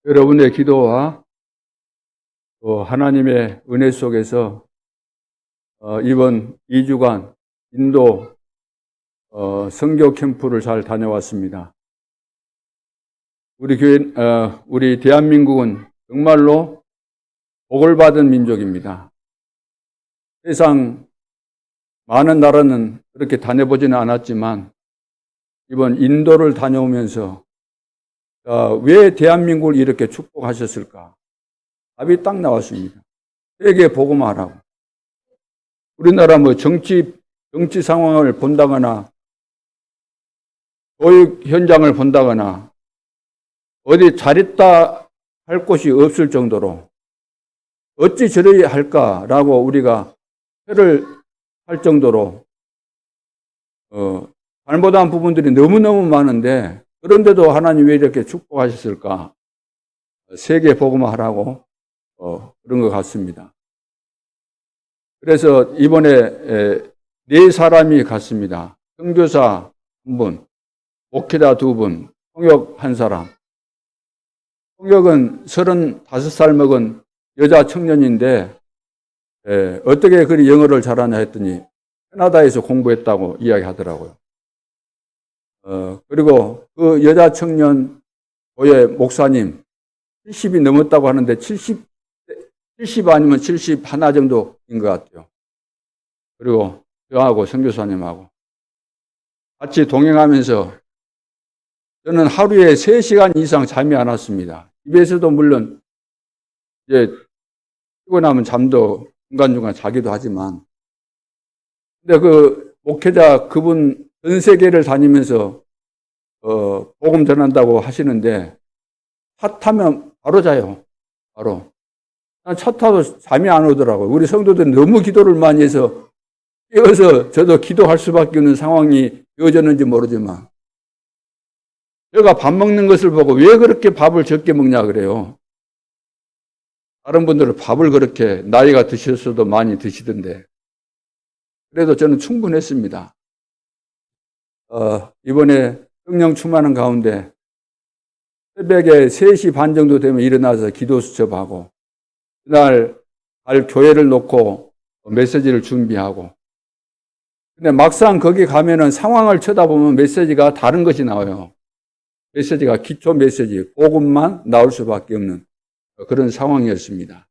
여러분의 기도와 또 하나님의 은혜 속에서 이번 2주간 인도 선교 캠프를 잘 다녀왔습니다. 우리 교회, 우리 대한민국은 정말로 복을 받은 민족입니다. 세상 많은 나라는 그렇게 다녀보지는 않았지만 이번 인도를 다녀오면서 왜 대한민국을 이렇게 축복하셨을까? 답이 딱 나왔습니다. 세계 복음화라고. 우리나라 정치 상황을 본다거나 교육 현장을 본다거나 어디 잘했다 할 곳이 없을 정도로 어찌 저래야 할까라고 우리가 회를 할 정도로 잘못한 부분들이 너무너무 많은데 그런데도 하나님 왜 이렇게 축복하셨을까? 세계 복음화하라고 그런 것 같습니다. 그래서 이번에 4사람이 갔습니다. 선교사 1분, 목회자 2분, 통역 1사람. 통역은 35살 먹은 여자 청년인데 어떻게 그리 영어를 잘하냐 했더니 캐나다에서 공부했다고 이야기하더라고요. 그리고 그 여자 청년 교회 목사님 70이 넘었다고 하는데 70 아니면 71 정도인 것 같아요. 그리고 저하고 선교사님하고 같이 동행하면서 저는 하루에 3시간 이상 잠이 안 왔습니다. 집에서도 물론 이제 피곤하면 잠도 중간중간 자기도 하지만 근데 그 목회자 그분 전 세계를 다니면서 복음 전한다고 하시는데 차 타면 바로 자요. 바로. 차 타도 잠이 안 오더라고요. 우리 성도들은 너무 기도를 많이 해서 깨어서 저도 기도할 수밖에 없는 상황이 되어졌는지 모르지만 제가 밥 먹는 것을 보고 왜 그렇게 밥을 적게 먹냐 그래요. 다른 분들은 밥을 그렇게 나이가 드셨어도 많이 드시던데 그래도 저는 충분했습니다. 이번에 성령 충만한 가운데 새벽에 3시 반 정도 되면 일어나서 기도 수첩하고 그날 갈 교회를 놓고 메시지를 준비하고 근데 막상 거기 가면은 상황을 쳐다보면 메시지가 다른 것이 나와요. 메시지가 기초 메시지, 복음만 나올 수밖에 없는 그런 상황이었습니다.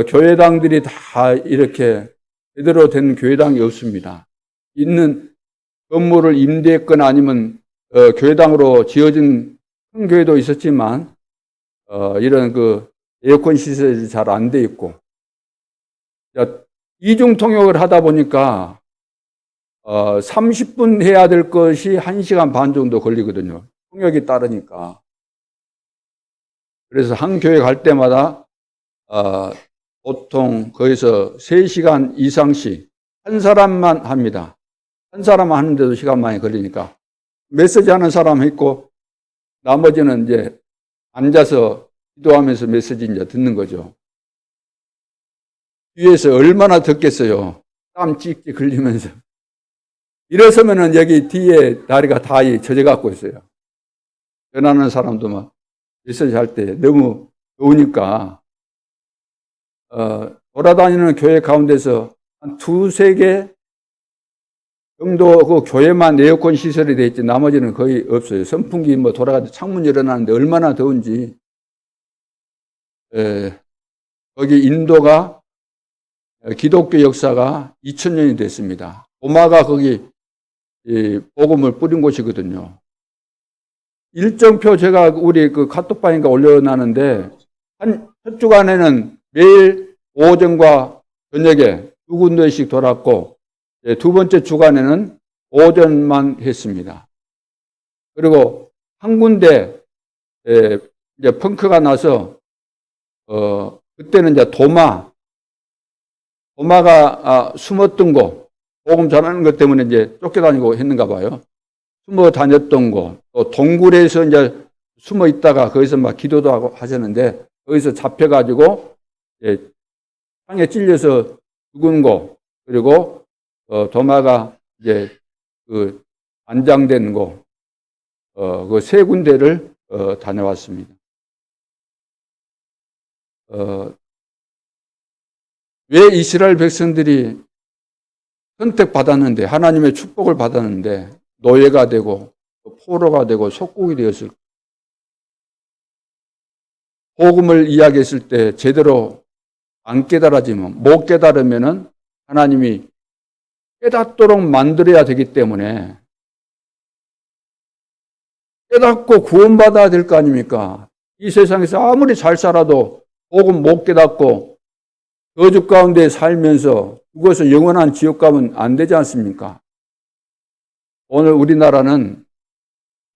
교회당들이 다 이렇게 제대로 된 교회당이 없습니다. 있는 건물을 임대했거나 아니면 교회당으로 지어진 큰 교회도 있었지만 이런 그 에어컨 시설이 잘 안 돼 있고 이중 통역을 하다 보니까 30분 해야 될 것이 1시간 반 정도 걸리거든요. 통역이 따르니까. 그래서 한 교회 갈 때마다 보통 거기서 3시간 이상씩 한 사람만 합니다. 한 사람만 하는데도 시간 많이 걸리니까 메시지 하는 사람 있고 나머지는 이제 앉아서 기도하면서 메시지 이제 듣는 거죠. 뒤에서 얼마나 듣겠어요. 땀 찍찍 흘리면서. 일어서면은 여기 뒤에 다리가 다 젖어갖고 있어요. 전하는 사람도 막 메시지 할 때 너무 더우니까 돌아다니는 교회 가운데서 한 2-3개 정도 그 교회만 에어컨 시설이 돼 있지 나머지는 거의 없어요. 선풍기 돌아가서 창문 열어놨는데 얼마나 더운지. 거기 인도가 기독교 역사가 2000년이 됐습니다. 도마가 거기 복음을 뿌린 곳이거든요. 일정표 제가 우리 그 카톡방인가 올려놨는데 첫 주간에는 매일 오전과 저녁에 2군데씩 돌았고 2번째 주간에는 오전만 했습니다. 그리고 한 군데 이제 펑크가 나서 그때는 이제 도마가 숨었던 곳, 복음 전하는 것 때문에 이제 쫓겨다니고 했는가 봐요. 숨어 다녔던 곳, 또 동굴에서 이제 숨어 있다가 거기서 막 기도도 하고 하셨는데 거기서 잡혀가지고 창에 찔려서 죽은 곳, 그리고 도마가 이제 그 안장된 곳, 그 3군데를 다녀왔습니다. 왜 이스라엘 백성들이 선택받았는데, 하나님의 축복을 받았는데 노예가 되고 포로가 되고 속국이 되었을까? 복음을 이야기했을 때 제대로 안 깨달아지면, 못 깨달으면은 하나님이 깨닫도록 만들어야 되기 때문에 깨닫고 구원받아야 될 거 아닙니까? 이 세상에서 아무리 잘 살아도 복음 못 깨닫고 거죽 가운데 살면서 죽어서 영원한 지옥 가면 안 되지 않습니까? 오늘 우리나라는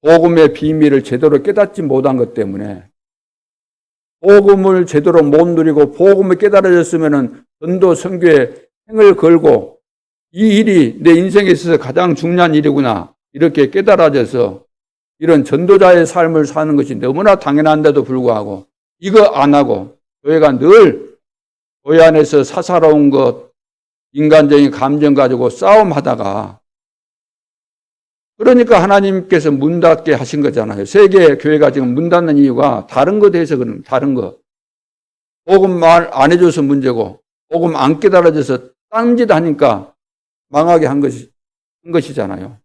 복음의 비밀을 제대로 깨닫지 못한 것 때문에 복음을 제대로 못 누리고 복음을 깨달아졌으면 전도 선교에 행을 걸고 이 일이 내 인생에 있어서 가장 중요한 일이구나 이렇게 깨달아져서 이런 전도자의 삶을 사는 것이 너무나 당연한데도 불구하고 이거 안 하고 교회가 늘 교회 안에서 사사로운 것, 인간적인 감정 가지고 싸움하다가 그러니까 하나님께서 문 닫게 하신 거잖아요. 세계 교회가 지금 문 닫는 이유가 다른 것에 대해서 그런 다른 거. 복음 말 안 해줘서 문제고 복음 안 깨달아져서 딴짓 하니까 망하게 한 것이잖아요.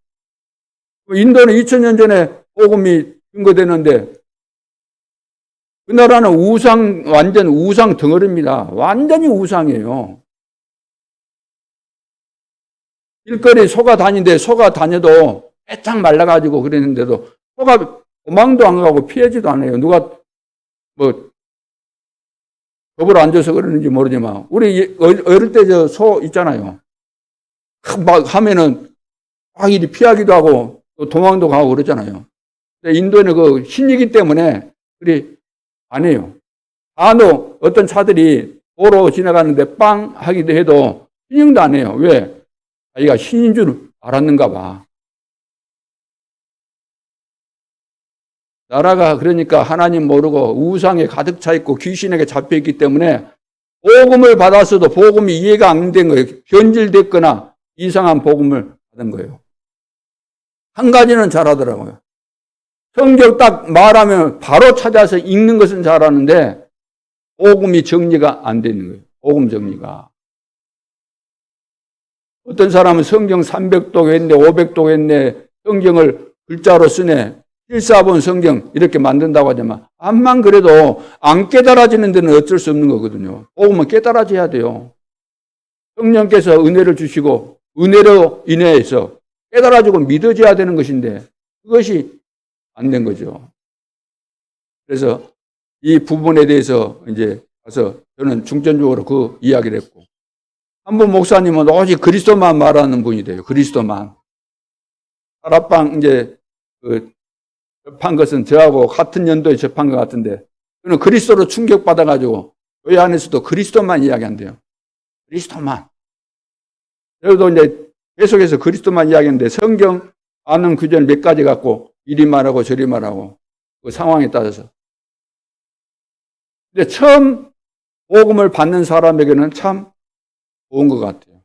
인도는 2000년 전에 복음이 증거되는데 그 나라는 완전 우상 덩어리입니다. 완전히 우상이에요. 길거리 소가 다니는데 소가 다녀도 빼짝 말라가지고 그랬는데도 소가 도망도 안 가고 피하지도 않아요. 누가 겁을 안 줘서 그러는지 모르지만 우리 어릴 때 저 소 있잖아요. 막 하면은 막 이리 피하기도 하고 또 도망도 가고 그러잖아요. 인도는 그 신이기 때문에 그리 안 해요. 간혹 어떤 차들이 도로 지나가는데 빵 하기도 해도 신용도 안 해요. 왜? 자기가 신인 줄 알았는가 봐. 나라가 그러니까 하나님 모르고 우상에 가득 차 있고 귀신에게 잡혀 있기 때문에 복음을 받았어도 복음이 이해가 안 된 거예요. 변질됐거나 이상한 복음을 받은 거예요. 한 가지는 잘하더라고요. 성경 딱 말하면 바로 찾아서 읽는 것은 잘하는데 복음이 정리가 안 되는 거예요. 복음 정리가. 어떤 사람은 성경 300독 했네, 500독 했네, 성경을 글자로 쓰네, 필사본 성경 이렇게 만든다고 하지만 암만 그래도 안 깨달아지는 데는 어쩔 수 없는 거거든요. 복음은 깨달아져야 돼요. 성령께서 은혜를 주시고 은혜로 인해서 깨달아지고 믿어져야 되는 것인데 그것이 안 된 거죠. 그래서 이 부분에 대해서 이제 가서 저는 중점적으로 그 이야기를 했고 한 분 목사님은 오직 그리스도만 말하는 분이 돼요. 그리스도만. 다락방 이제 접한 것은 저하고 같은 연도에 접한 것 같은데 저는 그리스도로 충격받아가지고 교회 안에서도 그리스도만 이야기한대요. 그리스도만. 저도 이제 계속해서 그리스도만 이야기하는데 성경 아는 규정 몇 가지 갖고 이리 말하고 저리 말하고 그 상황에 따라서. 근데 처음 복음을 받는 사람에게는 참 좋은 것 같아요.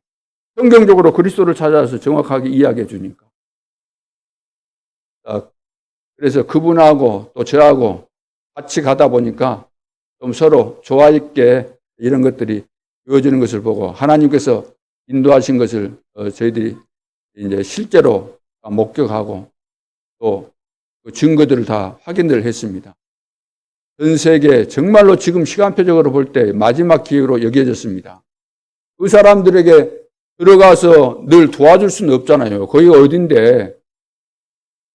성경적으로 그리스도를 찾아서 정확하게 이야기해 주니까. 그래서 그분하고 또 저하고 같이 가다 보니까 좀 서로 조화 있게 이런 것들이 이루어지는 것을 보고 하나님께서 인도하신 것을 저희들이 이제 실제로 목격하고 또 그 증거들을 다 확인을 했습니다. 전 세계 정말로 지금 시간표적으로 볼 때 마지막 기회로 여겨졌습니다. 그 사람들에게 들어가서 늘 도와줄 수는 없잖아요. 거기가 어딘데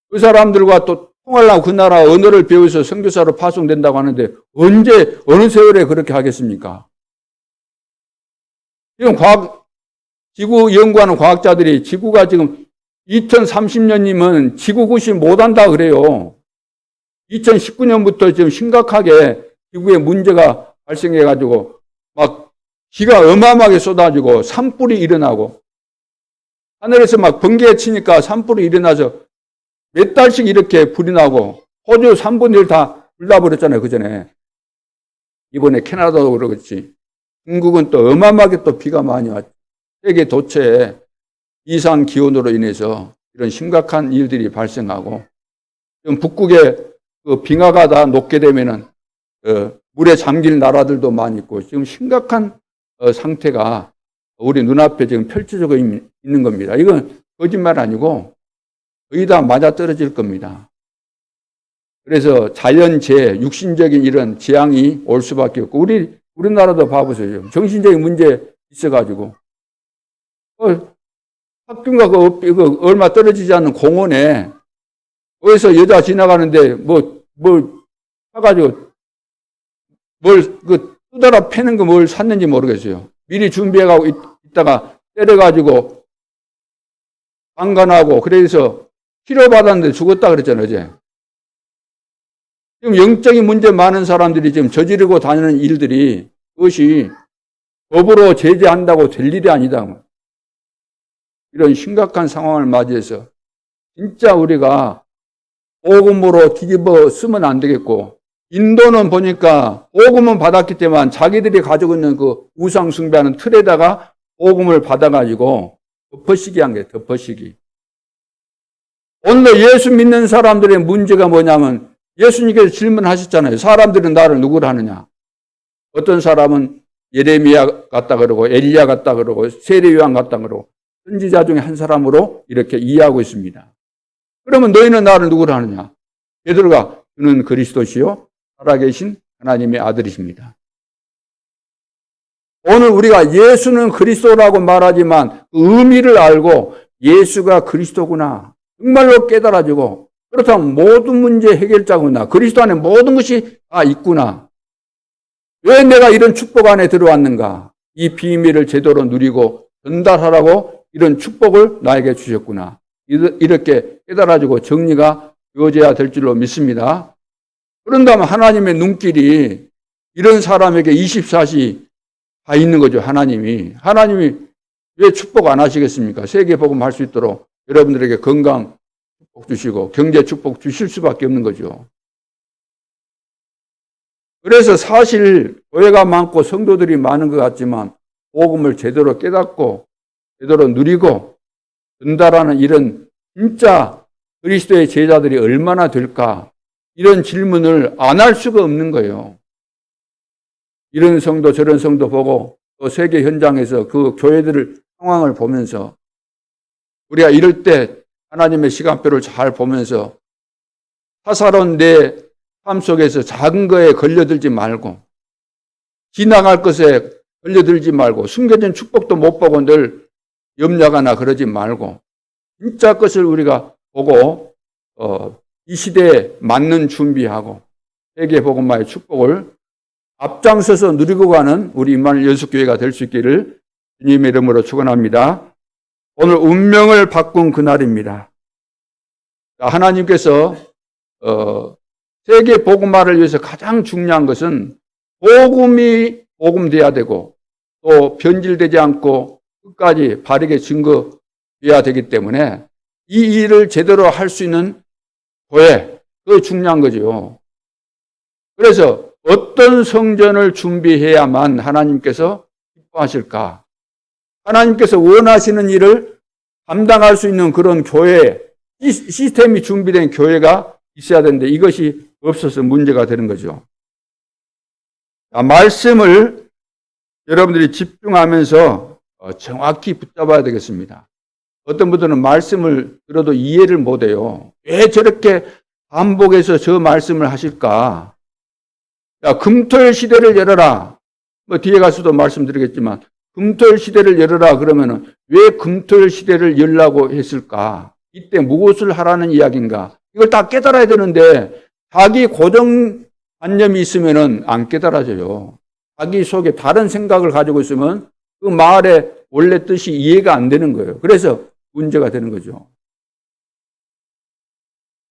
그 사람들과 또 통하려고 그 나라 언어를 배워서 선교사로 파송된다고 하는데 언제 어느 세월에 그렇게 하겠습니까? 지금 지구 연구하는 과학자들이 지구가 지금 2030년이면 지구 구시 못한다 그래요. 2019년부터 지금 심각하게 지구에 문제가 발생해가지고 막 비가 어마어마하게 쏟아지고 산불이 일어나고 하늘에서 막 번개가 치니까 산불이 일어나서 몇 달씩 이렇게 불이 나고 호주 3분의 1 다 불나버렸잖아요. 그 전에. 이번에 캐나다도 그렇지. 중국은 또 어마어마하게 또 비가 많이 왔죠. 세계 도처에 이상 기온으로 인해서 이런 심각한 일들이 발생하고 지금 북극에 그 빙하가 다 녹게 되면은 물에 잠길 나라들도 많이 있고 지금 심각한 상태가 우리 눈앞에 지금 펼쳐지고 있는 겁니다. 이건 거짓말 아니고 거의 다 맞아떨어질 겁니다. 그래서 자연재해, 육신적인 이런 재앙이 올 수밖에 없고 우리나라도 봐보세요. 정신적인 문제 있어가지고 학교가 그 얼마 떨어지지 않는 공원에 거기서 여자 지나가는데 사가지고 뜯어라 패는 거 뭘 샀는지 모르겠어요. 미리 준비해가고 있다가 때려가지고 방관하고 그래서 치료받았는데 죽었다 그랬잖아요, 어제. 지금 영적인 문제 많은 사람들이 지금 저지르고 다니는 일들이 그것이 법으로 제재한다고 될 일이 아니다. 이런 심각한 상황을 맞이해서 진짜 우리가 복음으로 뒤집어 쓰면 안 되겠고, 인도는 보니까 복음은 받았기 때문에 자기들이 가지고 있는 그 우상 숭배하는 틀에다가 복음을 받아가지고 덮어씌기 한 거예요. 덮어씌기. 오늘 예수 믿는 사람들의 문제가 뭐냐면 예수님께서 질문하셨잖아요. 사람들은 나를 누구를 하느냐? 어떤 사람은 예레미야 같다 그러고 엘리야 같다 그러고 세례요한 같다 그러고 선지자 중에 한 사람으로 이렇게 이해하고 있습니다. 그러면 너희는 나를 누구를 하느냐? 베드로가 그는 그리스도시요 살아계신 하나님의 아들이십니다. 오늘 우리가 예수는 그리스도라고 말하지만 그 의미를 알고 예수가 그리스도구나 정말로 깨달아지고 그렇다면 모든 문제 해결자구나. 그리스도 안에 모든 것이 다 있구나. 왜 내가 이런 축복 안에 들어왔는가? 이 비밀을 제대로 누리고 전달하라고 이런 축복을 나에게 주셨구나. 이렇게 깨달아지고 정리가 되어져야 될 줄로 믿습니다. 그런다면 하나님의 눈길이 이런 사람에게 24시 다 있는 거죠. 하나님이 왜 축복 안 하시겠습니까? 세계 복음할 수 있도록 여러분들에게 건강 축복 주시고 경제 축복 주실 수밖에 없는 거죠. 그래서 사실 교회가 많고 성도들이 많은 것 같지만 복음을 제대로 깨닫고 제대로 누리고 전달하는 이런 진짜 그리스도의 제자들이 얼마나 될까? 이런 질문을 안 할 수가 없는 거예요. 이런 성도 저런 성도 보고 또 세계 현장에서 그 교회들을 상황을 보면서 우리가 이럴 때 하나님의 시간표를 잘 보면서 사사로운 내 삶 속에서 작은 거에 걸려들지 말고 지나갈 것에 걸려들지 말고 숨겨진 축복도 못 보고 늘 염려하거나 그러지 말고 진짜 것을 우리가 보고 이 시대에 맞는 준비하고 세계 복음화의 축복을 앞장서서 누리고 가는 우리 임마누엘 연속교회가 될 수 있기를 주님의 이름으로 축원합니다. 오늘 운명을 바꾼 그날입니다. 하나님께서 세계 복음화를 위해서 가장 중요한 것은 복음이 복음돼야 되고 또 변질되지 않고 끝까지 바르게 증거돼야 되기 때문에 이 일을 제대로 할 수 있는 교회, 그게 중요한 거죠. 그래서 어떤 성전을 준비해야만 하나님께서 기뻐하실까? 하나님께서 원하시는 일을 감당할 수 있는 그런 교회, 시스템이 준비된 교회가 있어야 되는데 이것이 없어서 문제가 되는 거죠. 말씀을 여러분들이 집중하면서 정확히 붙잡아야 되겠습니다. 어떤 분들은 말씀을 들어도 이해를 못해요. 왜 저렇게 반복해서 저 말씀을 하실까? 야, 금토일 시대를 열어라. 뒤에 가서도 말씀드리겠지만 금토일 시대를 열어라 그러면은 왜 금토일 시대를 열라고 했을까? 이때 무엇을 하라는 이야기인가? 이걸 다 깨달아야 되는데 자기 고정관념이 있으면은 안 깨달아져요. 자기 속에 다른 생각을 가지고 있으면 그 말의 원래 뜻이 이해가 안 되는 거예요. 그래서 문제가 되는 거죠.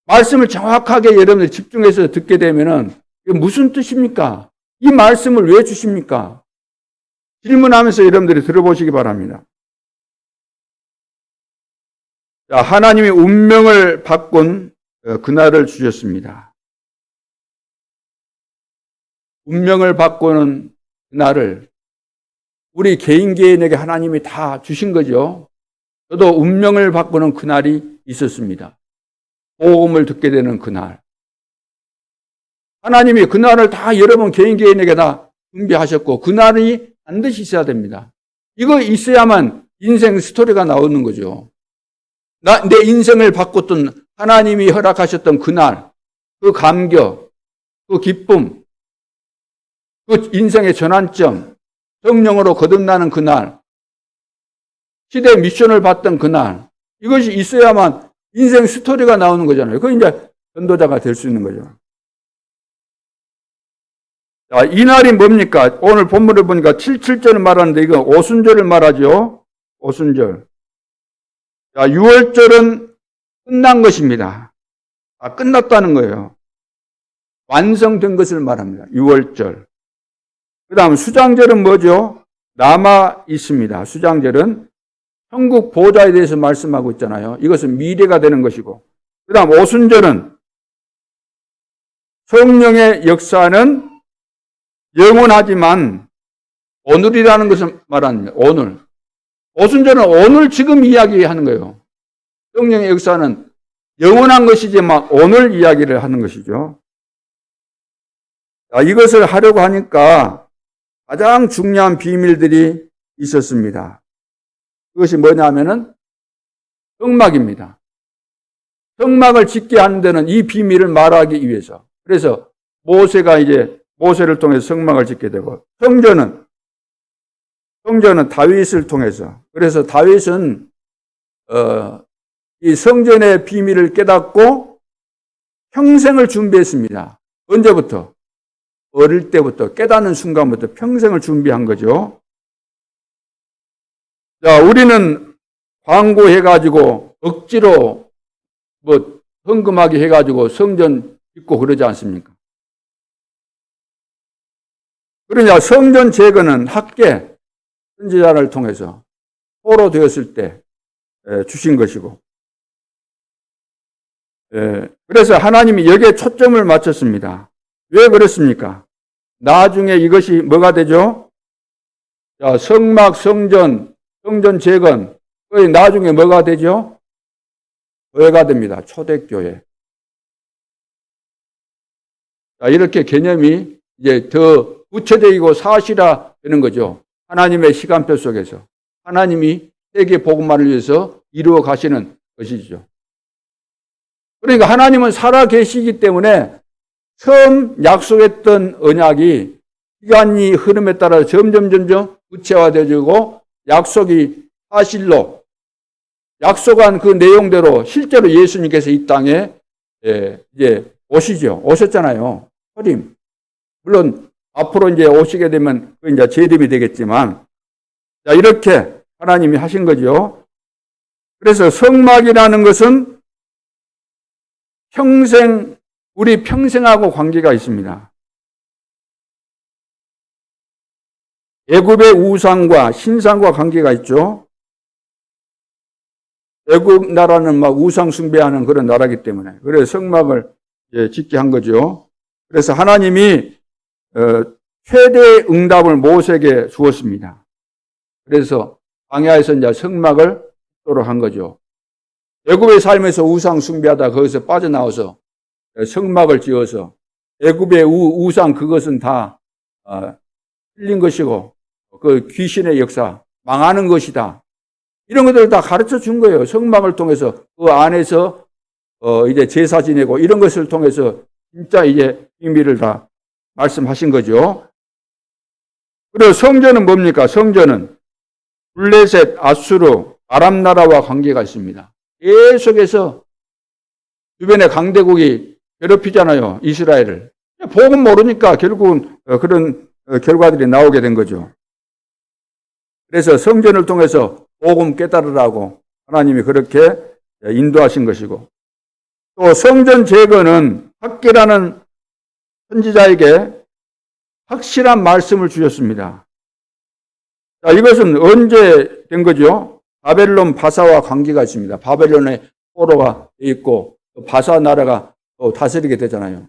말씀을 정확하게 여러분들 집중해서 듣게 되면은 이게 무슨 뜻입니까? 이 말씀을 왜 주십니까? 질문하면서 여러분들이 들어보시기 바랍니다. 자, 하나님이 운명을 바꾼 그날을 주셨습니다. 운명을 바꾸는 그날을 우리 개인 개인에게 하나님이 다 주신 거죠. 저도 운명을 바꾸는 그날이 있었습니다. 복음을 듣게 되는 그날. 하나님이 그날을 다 여러분 개인에게 다 준비하셨고 그날이 반드시 있어야 됩니다. 이거 있어야만 인생 스토리가 나오는 거죠. 내 인생을 바꿨던 하나님이 허락하셨던 그날, 그 감격, 그 기쁨, 그 인생의 전환점, 성령으로 거듭나는 그날, 시대 미션을 받던 그날, 이것이 있어야만 인생 스토리가 나오는 거잖아요. 그 이제 전도자가 될 수 있는 거죠. 자, 이 날이 뭡니까? 오늘 본문을 보니까 7절을 말하는데 이거 오순절을 말하죠. 오순절. 자, 6월절은 끝난 것입니다. 끝났다는 거예요. 완성된 것을 말합니다. 6월절. 그 다음 수장절은 뭐죠? 남아 있습니다. 수장절은 천국 보좌에 대해서 말씀하고 있잖아요. 이것은 미래가 되는 것이고. 그 다음 오순절은 성령의 역사는 영원하지만 오늘이라는 것을 말합니다. 오늘. 오순절은 오늘 지금 이야기하는 거예요. 성령의 역사는 영원한 것이지만 오늘 이야기를 하는 것이죠. 자, 이것을 하려고 하니까 가장 중요한 비밀들이 있었습니다. 그것이 뭐냐면은 성막입니다. 성막을 짓게 하는 데는 이 비밀을 말하기 위해서. 그래서 모세가 이제 모세를 통해서 성막을 짓게 되고 성전은 다윗을 통해서. 그래서 다윗은 이 성전의 비밀을 깨닫고 평생을 준비했습니다. 언제부터? 어릴 때부터 깨닫는 순간부터 평생을 준비한 거죠. 자, 우리는 광고해가지고 억지로 헌금하게 해가지고 성전 짓고 그러지 않습니까? 그러냐, 성전 재건은 학계 선지자를 통해서 포로되었을 때 주신 것이고, 그래서 하나님이 여기에 초점을 맞췄습니다. 왜 그렇습니까? 나중에 이것이 뭐가 되죠? 자, 성막, 성전 재건, 거의 나중에 뭐가 되죠? 교회가 됩니다. 초대교회. 자, 이렇게 개념이 이제 더 구체적이고 사실화 되는 거죠. 하나님의 시간표 속에서. 하나님이 세계 복음화를 위해서 이루어 가시는 것이죠. 그러니까 하나님은 살아 계시기 때문에 처음 약속했던 언약이 시간이 흐름에 따라 점점 구체화되어지고 약속이 사실로 약속한 그 내용대로 실제로 예수님께서 이 땅에 이제 오셨잖아요. 초림. 물론 앞으로 이제 오시게 되면 그 이제 재림이 되겠지만, 자, 이렇게 하나님이 하신 거죠. 그래서 성막이라는 것은 우리 평생하고 관계가 있습니다. 애굽의 우상과 신상과 관계가 있죠. 애굽 나라는 막 우상 숭배하는 그런 나라이기 때문에. 그래서 성막을 짓게 한 거죠. 그래서 하나님이 최대의 응답을 모세에게 주었습니다. 그래서 광야에서 이제 성막을 짓도록 한 거죠. 애굽의 삶에서 우상 숭배하다 거기서 빠져나와서 성막을 지어서 애굽의 우상 그것은 다 틀린 것이고 그 귀신의 역사 망하는 것이다. 이런 것들을 다 가르쳐 준 거예요. 성막을 통해서 그 안에서 이제 제사 지내고 이런 것을 통해서 진짜 이제 비밀을 다 말씀하신 거죠. 그리고 성전은 뭡니까? 성전은 블레셋, 아수르, 아람 나라와 관계가 있습니다. 계속해서 주변의 강대국이 괴롭히잖아요. 이스라엘을. 복음 모르니까 결국은 그런 결과들이 나오게 된 거죠. 그래서 성전을 통해서 복음 깨달으라고 하나님이 그렇게 인도하신 것이고, 또 성전 재건은 학계라는 선지자에게 확실한 말씀을 주셨습니다. 자, 이것은 언제 된 거죠? 바벨론 바사와 관계가 있습니다. 바벨론에 포로가 있고 바사 나라가 다스리게 되잖아요.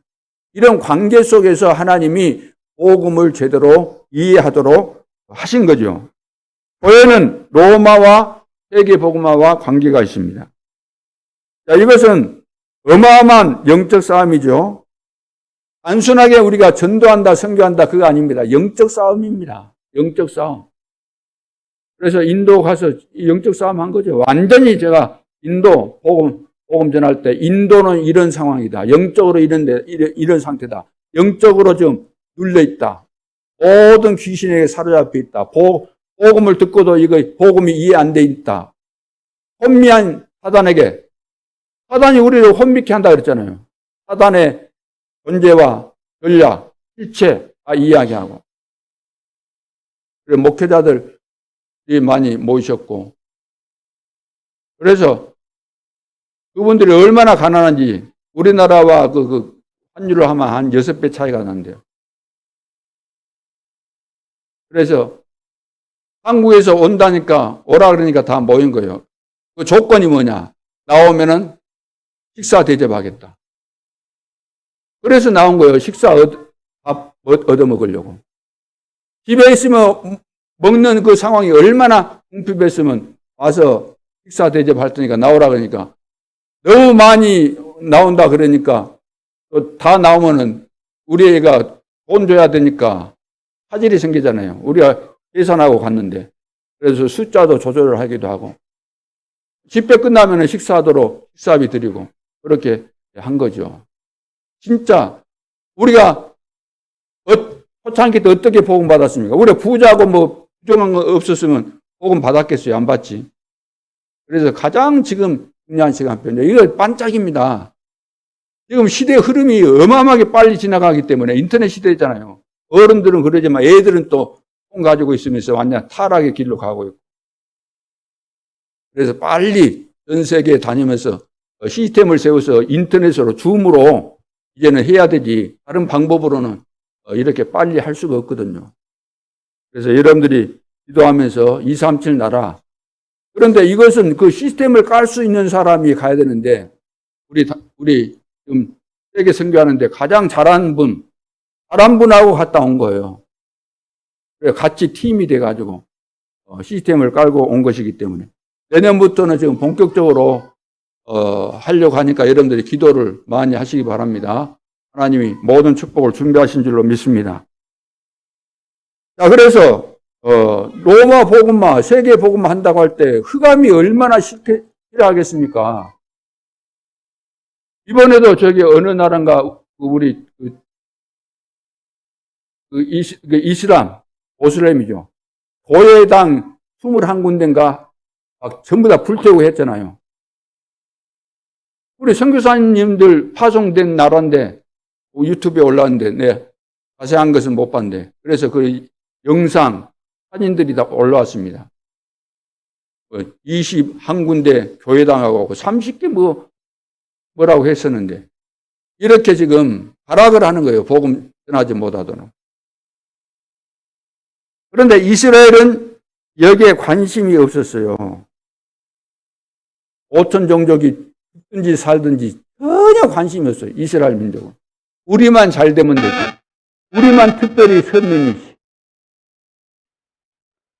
이런 관계 속에서 하나님이 복음을 제대로 이해하도록 하신 거죠. 교회는 로마와 세계 복음화와 관계가 있습니다. 자, 이것은 어마어마한 영적 싸움이죠. 단순하게 우리가 전도한다, 선교한다, 그거 아닙니다. 영적 싸움입니다. 영적 싸움. 그래서 인도 가서 영적 싸움 한 거죠. 완전히 제가 인도 복음 전할 때 인도는 이런 상황이다. 영적으로 이런 상태다. 영적으로 좀 눌려있다. 모든 귀신에게 사로잡혀 있다. 복음을 듣고도 이거 복음이 이해 안 돼 있다. 혼미한 사단에게, 사단이 우리를 혼미케 한다 그랬잖아요. 사단의 존재와 전략, 실체 다 이야기하고. 그래서 목회자들이 많이 모이셨고, 그래서 그분들이 얼마나 가난한지 우리나라와 그 환율을 하면 한 6배 차이가 난대요. 그래서 한국에서 온다니까 오라 그러니까 다 모인 거예요. 그 조건이 뭐냐? 나오면은 식사 대접하겠다. 그래서 나온 거예요. 밥 얻어 먹으려고. 집에 있으면 먹는 그 상황이 얼마나 궁핍했으면 와서 식사 대접할 테니까 나오라 그러니까 너무 많이 나온다 그러니까 또 다 나오면은 우리 애가 돈 줘야 되니까 차질이 생기잖아요. 우리가 계산하고 갔는데. 그래서 숫자도 조절을 하기도 하고. 집회 끝나면은 식사하도록 식사비 드리고 그렇게 한 거죠. 진짜 우리가 초창기 때 어떻게 복음 받았습니까? 우리가 부자고 뭐 부정한 거 없었으면 복음 받았겠어요? 안 받지. 그래서 가장 지금 중요한 시간표인데 이거 반짝입니다. 지금 시대의 흐름이 어마어마하게 빨리 지나가기 때문에 인터넷 시대잖아요. 어른들은 그러지만 애들은 또 폰 가지고 있으면서 완전 타락의 길로 가고 있고. 그래서 빨리 전 세계에 다니면서 시스템을 세워서 인터넷으로 줌으로 이제는 해야 되지. 다른 방법으로는 이렇게 빨리 할 수가 없거든요. 그래서 여러분들이 기도하면서 237 나라. 그런데 이것은 그 시스템을 깔 수 있는 사람이 가야 되는데 우리 지금 세계 선교하는데 가장 잘하는 분하고 갔다 온 거예요. 그래서 같이 팀이 돼가지고 시스템을 깔고 온 것이기 때문에 내년부터는 지금 본격적으로 하려고 하니까 여러분들이 기도를 많이 하시기 바랍니다. 하나님이 모든 축복을 준비하신 줄로 믿습니다. 자, 그래서 로마 복음화, 세계 복음화 한다고 할 때 흑암이 얼마나 필요하겠습니까? 이번에도 저기 어느 나라인가 우리 이슬람, 모슬렘이죠. 교회당 21군데인가 막 전부 다 불태우고 했잖아요. 우리 선교사님들 파송된 나라인데 유튜브에 올라왔는데 네, 자세한 것은 못 봤는데 그래서 그 영상, 사진들이 다 올라왔습니다. 21군데 교회당하고 30개 뭐라고 했었는데 이렇게 지금 발악을 하는 거예요. 복음 전하지 못하도록. 그런데 이스라엘은 여기에 관심이 없었어요. 5천 종족이 죽든지 살든지 전혀 관심이 없어요. 이스라엘 민족은. 우리만 잘 되면 되지. 우리만 특별히 선민이지.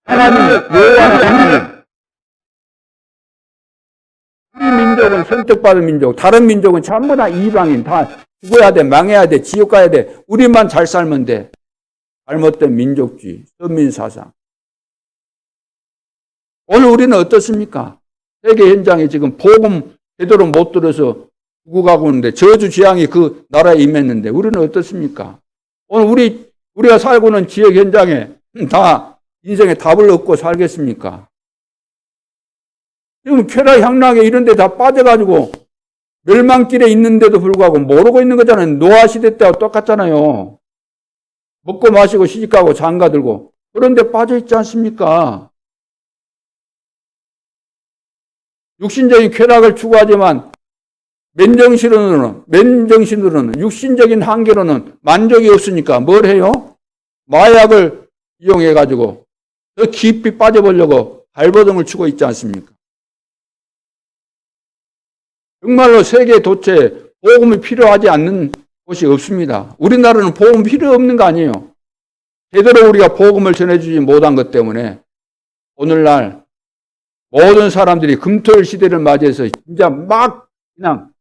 하나님, 여호와 하나님. 우리 민족은 선택받은 민족, 다른 민족은 전부 다 이방인, 다 죽어야 돼, 망해야 돼, 지옥 가야 돼. 우리만 잘 살면 돼. 잘못된 민족주의, 선민사상. 오늘 우리는 어떻습니까? 세계 현장에 지금 복음 제대로 못 들어서 죽어가고 있는데 저주 재앙이 그 나라에 임했는데 우리는 어떻습니까? 오늘 우리가 살고 있는 지역 현장에 다 인생에 답을 얻고 살겠습니까? 지금 쾌락 향락에 이런 데 다 빠져가지고 멸망길에 있는데도 불구하고 모르고 있는 거잖아요. 노아 시대 때와 똑같잖아요. 먹고 마시고 시집가고 장가들고 그런 데 빠져 있지 않습니까? 육신적인 쾌락을 추구하지만 맨정신으로는 육신적인 한계로는 만족이 없으니까 뭘 해요? 마약을 이용해가지고 더 깊이 빠져보려고 발버둥을 치고 있지 않습니까? 정말로 세계 도처에 복음이 필요하지 않는 곳이 없습니다. 우리나라는 복음 필요 없는 거 아니에요. 제대로 우리가 복음을 전해주지 못한 것 때문에 오늘날 모든 사람들이 금토일 시대를 맞이해서 진짜 막 그냥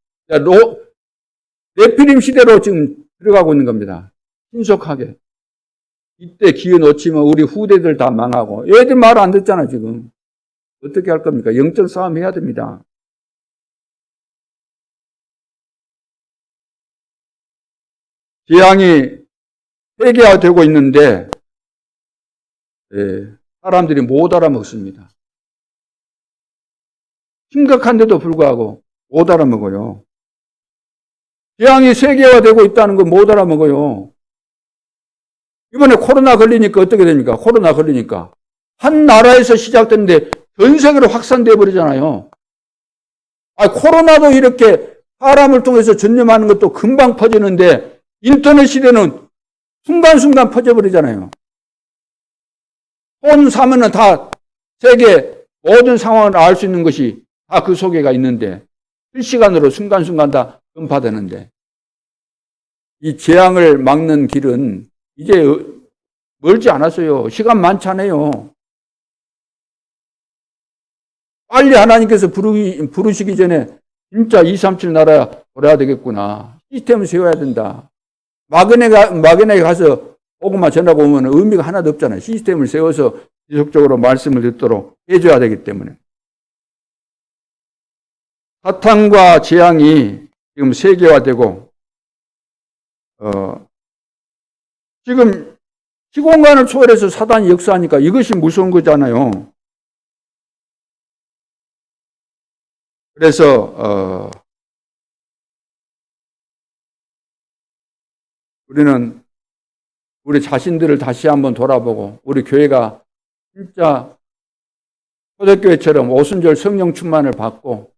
네피림 시대로 지금 들어가고 있는 겁니다. 신속하게. 이때 기회 놓치면 우리 후대들 다 망하고, 애들 말 안 듣잖아, 지금. 어떻게 할 겁니까? 영적 싸움 해야 됩니다. 재앙이 회개화되고 있는데, 사람들이 못 알아먹습니다. 심각한데도 불구하고 못 알아먹어요. 재앙이 세계화되고 있다는 거 못 알아먹어요. 이번에 코로나 걸리니까 어떻게 됩니까? 코로나 걸리니까. 한 나라에서 시작됐는데 전 세계로 확산돼 버리잖아요. 코로나도 이렇게 사람을 통해서 전염하는 것도 금방 퍼지는데 인터넷 시대는 순간순간 퍼져버리잖아요. 폰 사면은 다 세계 모든 상황을 알 수 있는 것이 다 그 속에가 있는데 실시간으로 순간순간 다 전파되는데 이 재앙을 막는 길은 이제 멀지 않았어요. 시간 많잖아요. 빨리 하나님께서 부르시기 전에 진짜 237 나라 돌아야 되겠구나. 시스템을 세워야 된다. 막연하게 가서 복음만 전하고 오면 의미가 하나도 없잖아요. 시스템을 세워서 지속적으로 말씀을 듣도록 해줘야 되기 때문에. 사탄과 재앙이 지금 세계화되고, 지금 시공간을 초월해서 사단이 역사하니까 이것이 무서운 거잖아요. 그래서, 우리는 우리 자신들을 다시 한번 돌아보고, 우리 교회가 진짜 초대교회처럼 오순절 성령 충만을 받고,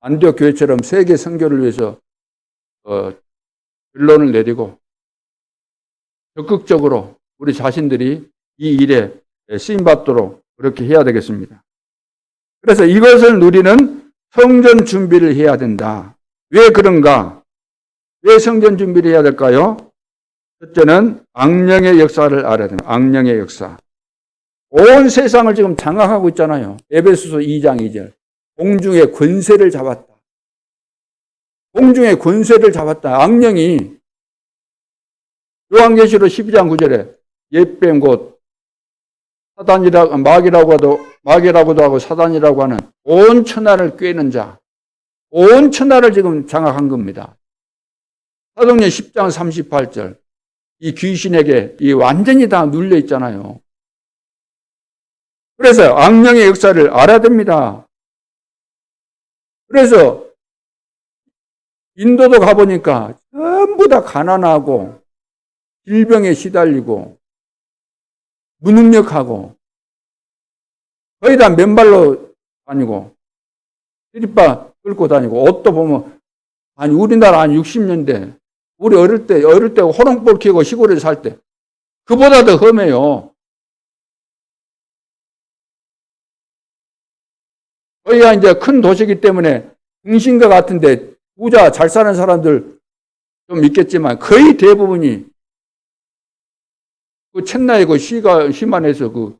안디옥 교회처럼 세계 선교를 위해서, 결론을 내리고, 적극적으로 우리 자신들이 이 일에 쓰임받도록 그렇게 해야 되겠습니다. 그래서 이것을 누리는 성전 준비를 해야 된다. 왜 그런가? 왜 성전 준비를 해야 될까요? 첫째는 악령의 역사를 알아야 됩니다. 악령의 역사. 온 세상을 지금 장악하고 있잖아요. 에베소서 2장 2절. 공중의 권세를 잡았다. 공중의 권세를 잡았다. 악령이 요한계시록 12장 9절에 옛뱀 곧 마귀라고도 하고 사단이라고 하는 온 천하를 꿰는 자, 온 천하를 지금 장악한 겁니다. 사도행전 10장 38절 이 귀신에게 이 완전히 다 눌려 있잖아요. 그래서 악령의 역사를 알아야 됩니다. 그래서 인도도 가보니까 전부 다 가난하고 질병에 시달리고 무능력하고 거의 다 맨발로 다니고 쓰리바 끌고 다니고 옷도 보면 아니 우리나라 한 60년대 우리 어릴 때 호롱볼 키고 시골에 살 때 그보다 더 험해요. 거기가 이제 큰 도시이기 때문에 중심과 같은데 부자 잘 사는 사람들 좀 있겠지만 거의 대부분이 그 첸나이 그 시만 해서 그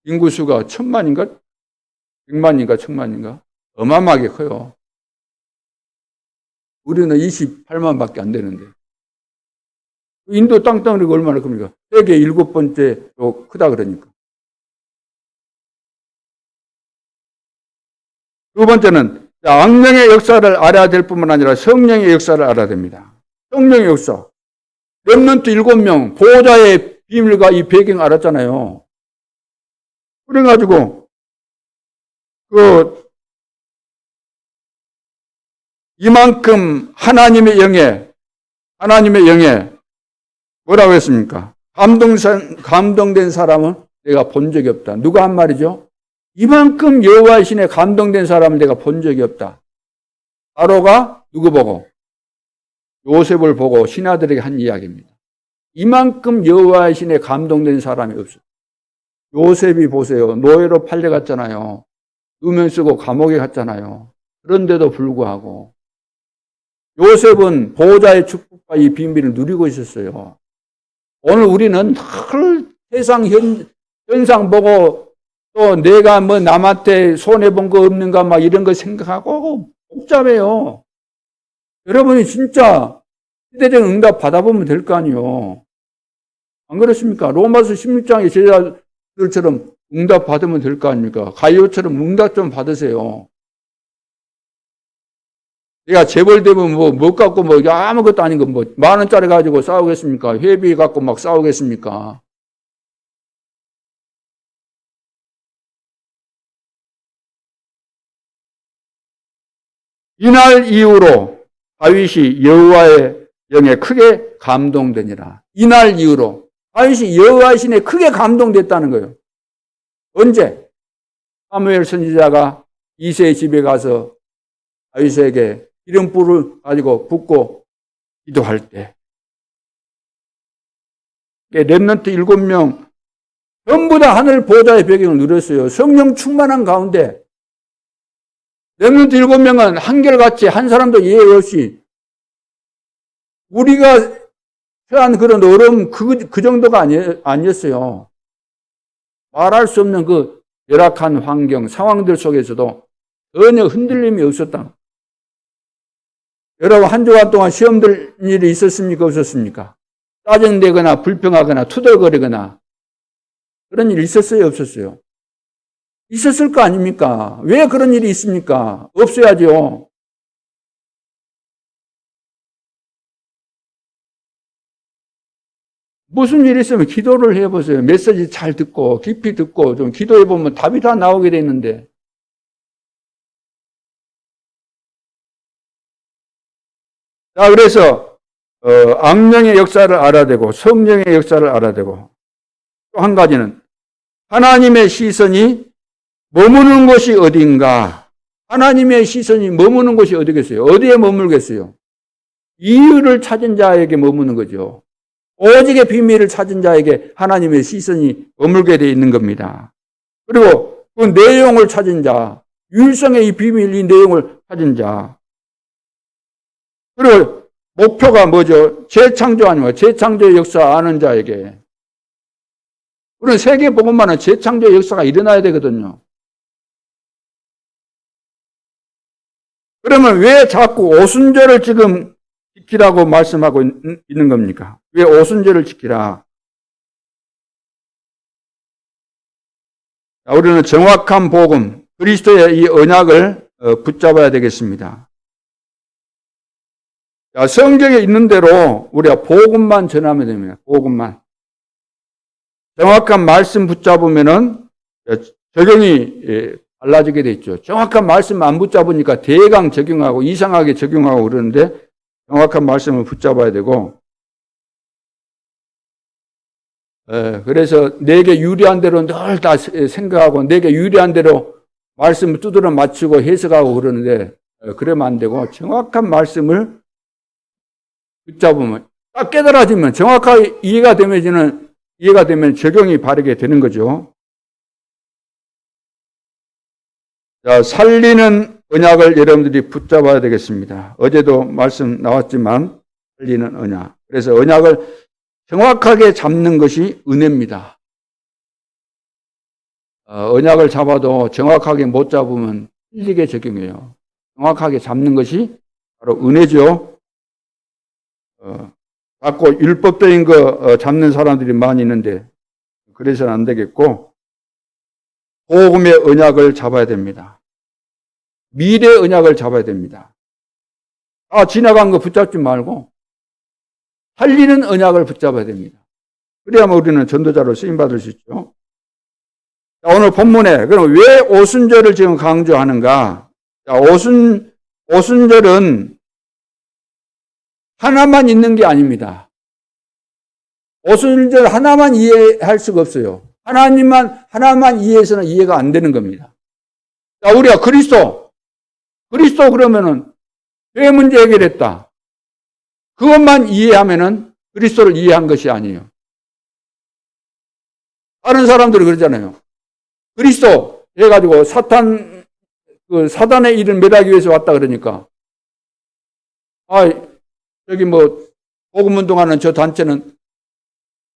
인구수가 1000만인가 100만인가 1000만인가 어마어마하게 커요. 우리는 28만밖에 안 되는데 인도 땅덩어리가 얼마나 큽니까? 세계 7번째로 크다 그러니까. 두 번째는 악령의 역사를 알아야 될 뿐만 아니라 성령의 역사를 알아야 됩니다. 성령의 역사. 렘넌트 7명 보호자의 비밀과 이 배경 알았잖아요. 그래가지고 이만큼 하나님의 영에 뭐라고 했습니까? 감동된 사람은 내가 본 적이 없다. 누가 한 말이죠? 이만큼 여호와의 신에 감동된 사람을 내가 본 적이 없다. 바로가 누구 보고? 요셉을 보고 신하들에게 한 이야기입니다. 이만큼 여호와의 신에 감동된 사람이 없어요. 요셉이 보세요. 노예로 팔려갔잖아요. 누명 쓰고 감옥에 갔잖아요. 그런데도 불구하고 요셉은 보호자의 축복과 이 비밀을 누리고 있었어요. 오늘 우리는 늘 세상 현상 보고 또 내가 뭐 남한테 손해본 거 없는가 막 이런 거 생각하고 복잡해요. 여러분이 진짜 시대적 응답 받아보면 될 거 아니요. 안 그렇습니까? 로마서 16장의 제자들처럼 응답 받으면 될 거 아닙니까? 가이오처럼 응답 좀 받으세요. 내가 재벌되면 뭐 갖고 아무것도 아닌 거 10,000원짜리 가지고 싸우겠습니까? 회비 갖고 막 싸우겠습니까? 이날 이후로 다윗이 여호와의 영에 크게 감동되니라. 이날 이후로 다윗이 여호와의 신에 크게 감동됐다는 거예요. 언제? 사무엘 선지자가 이새의 집에 가서 다윗에게 기름불을 가지고 붓고 기도할 때 렘넌트 7명 전부 다 하늘 보좌의 배경을 누렸어요. 성령 충만한 가운데 렘넌트 7명은 한결같이 한 사람도 이해 없이 우리가 처한 그런 어려움 그 정도가 아니었어요. 말할 수 없는 그 열악한 환경, 상황들 속에서도 전혀 흔들림이 없었다. 여러분 한 주간 동안 시험 들 일이 있었습니까? 없었습니까? 짜증내거나 불평하거나 투덜거리거나 그런 일이 있었어요? 없었어요? 있었을 거 아닙니까? 왜 그런 일이 있습니까? 없어야죠. 무슨 일이 있으면 기도를 해보세요. 메시지 잘 듣고 깊이 듣고 좀 기도해보면 답이 다 나오게 되는데 자, 그래서 악령의 역사를 알아내고 성령의 역사를 알아내고 또 한 가지는 하나님의 시선이 머무는 곳이 어딘가. 하나님의 시선이 머무는 곳이 어디겠어요? 어디에 머물겠어요? 이유를 찾은 자에게 머무는 거죠. 오직의 비밀을 찾은 자에게 하나님의 시선이 머물게 되어 있는 겁니다. 그리고 그 내용을 찾은 자, 유일성의 이 비밀, 이 내용을 찾은 자. 그리고 목표가 뭐죠? 재창조 아니면 재창조의 역사 아는 자에게. 우리는 세계 복음만은 재창조의 역사가 일어나야 되거든요. 그러면 왜 자꾸 오순절을 지금 지키라고 말씀하고 있는 겁니까? 왜 오순절을 지키라? 우리는 정확한 복음, 그리스도의 이 언약을 붙잡아야 되겠습니다. 성경에 있는 대로 우리가 복음만 전하면 됩니다. 복음만. 정확한 말씀 붙잡으면은 적용이 달라지게 돼 있죠. 정확한 말씀 안 붙잡으니까 대강 적용하고 이상하게 적용하고 그러는데 정확한 말씀을 붙잡아야 되고 그래서 내게 유리한 대로 늘 다 생각하고 내게 유리한 대로 말씀을 두드려 맞추고 해석하고 그러는데 그러면 안 되고 정확한 말씀을 붙잡으면 딱 깨달아지면 정확하게 이해가 되면 적용이 바르게 되는 거죠. 자, 살리는 언약을 여러분들이 붙잡아야 되겠습니다. 어제도 말씀 나왔지만 살리는 언약. 그래서 언약을 정확하게 잡는 것이 은혜입니다. 언약을 잡아도 정확하게 못 잡으면 틀리게 적용해요. 정확하게 잡는 것이 바로 은혜죠. 자꾸 율법적인 거 잡는 사람들이 많이 있는데 그래서는 안 되겠고 복음의 언약을 잡아야 됩니다. 미래의 언약을 잡아야 됩니다. 지나간 거 붙잡지 말고 살리는 언약을 붙잡아야 됩니다. 그래야만 우리는 전도자로 쓰임받을 수 있죠. 자, 오늘 본문에 그럼 왜 오순절을 지금 강조하는가? 자, 오순절은 하나만 있는 게 아닙니다. 오순절 하나만 이해할 수가 없어요. 하나만 이해해서는 이해가 안 되는 겁니다. 자, 우리가 그리스도 그러면은 죄 문제 해결했다. 그것만 이해하면은 그리스도를 이해한 것이 아니에요. 다른 사람들이 그러잖아요. 그리스도 해가지고 사단의 일을 매다기 위해서 왔다 그러니까. 여기 복음 운동하는 저 단체는